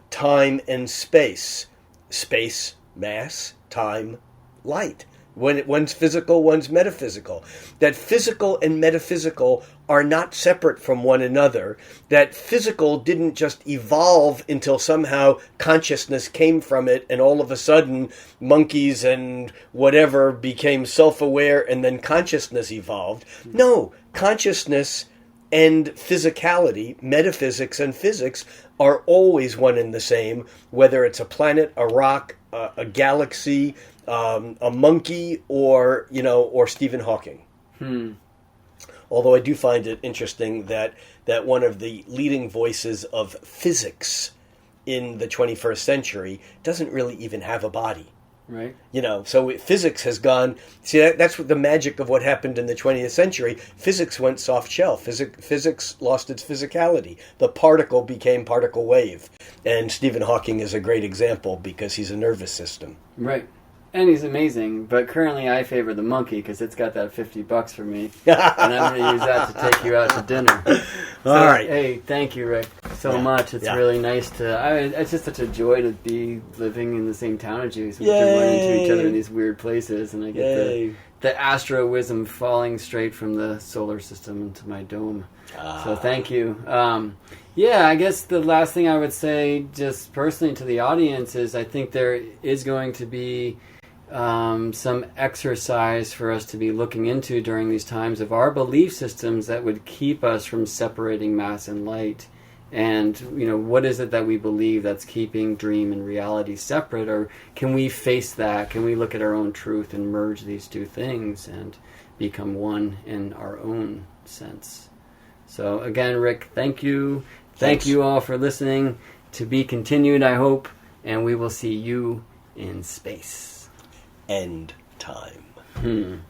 Speaker 2: time and space. Space, mass, time, light. When one's physical, one's metaphysical. That physical and metaphysical are not separate from one another. That physical didn't just evolve until somehow consciousness came from it, and all of a sudden monkeys and whatever became self-aware, and then consciousness evolved. No, consciousness and physicality, metaphysics and physics, are always one and the same, whether it's a planet, a rock, a galaxy, a monkey, or Stephen Hawking. Although I do find it interesting that one of the leading voices of physics in the 21st century doesn't really even have a body.
Speaker 1: Right.
Speaker 2: So physics has gone... See, that's what the magic of what happened in the 20th century. Physics went soft shell. Physics lost its physicality. The particle became particle wave. And Stephen Hawking is a great example because he's a nervous system.
Speaker 1: Right. And he's amazing, but currently I favor the monkey because it's got that $50 for me, and I'm going to use that to take you out to dinner.
Speaker 2: All right.
Speaker 1: Hey, thank you, Rick, so much. It's really nice to... it's just such a joy to be living in the same town as you. So we can run into each other in these weird places, and I get the astro wisdom falling straight from the solar system into my dome. So thank you. I guess the last thing I would say, just personally to the audience, is I think there is going to be some exercise for us to be looking into during these times of our belief systems that would keep us from separating mass and light. And, what is it that we believe that's keeping dream and reality separate? Or can we face that? Can we look at our own truth and merge these two things and become one in our own sense? So again, Rick, thank you. Thank you all for listening. To be continued, I hope. And we will see you in space.
Speaker 2: End time.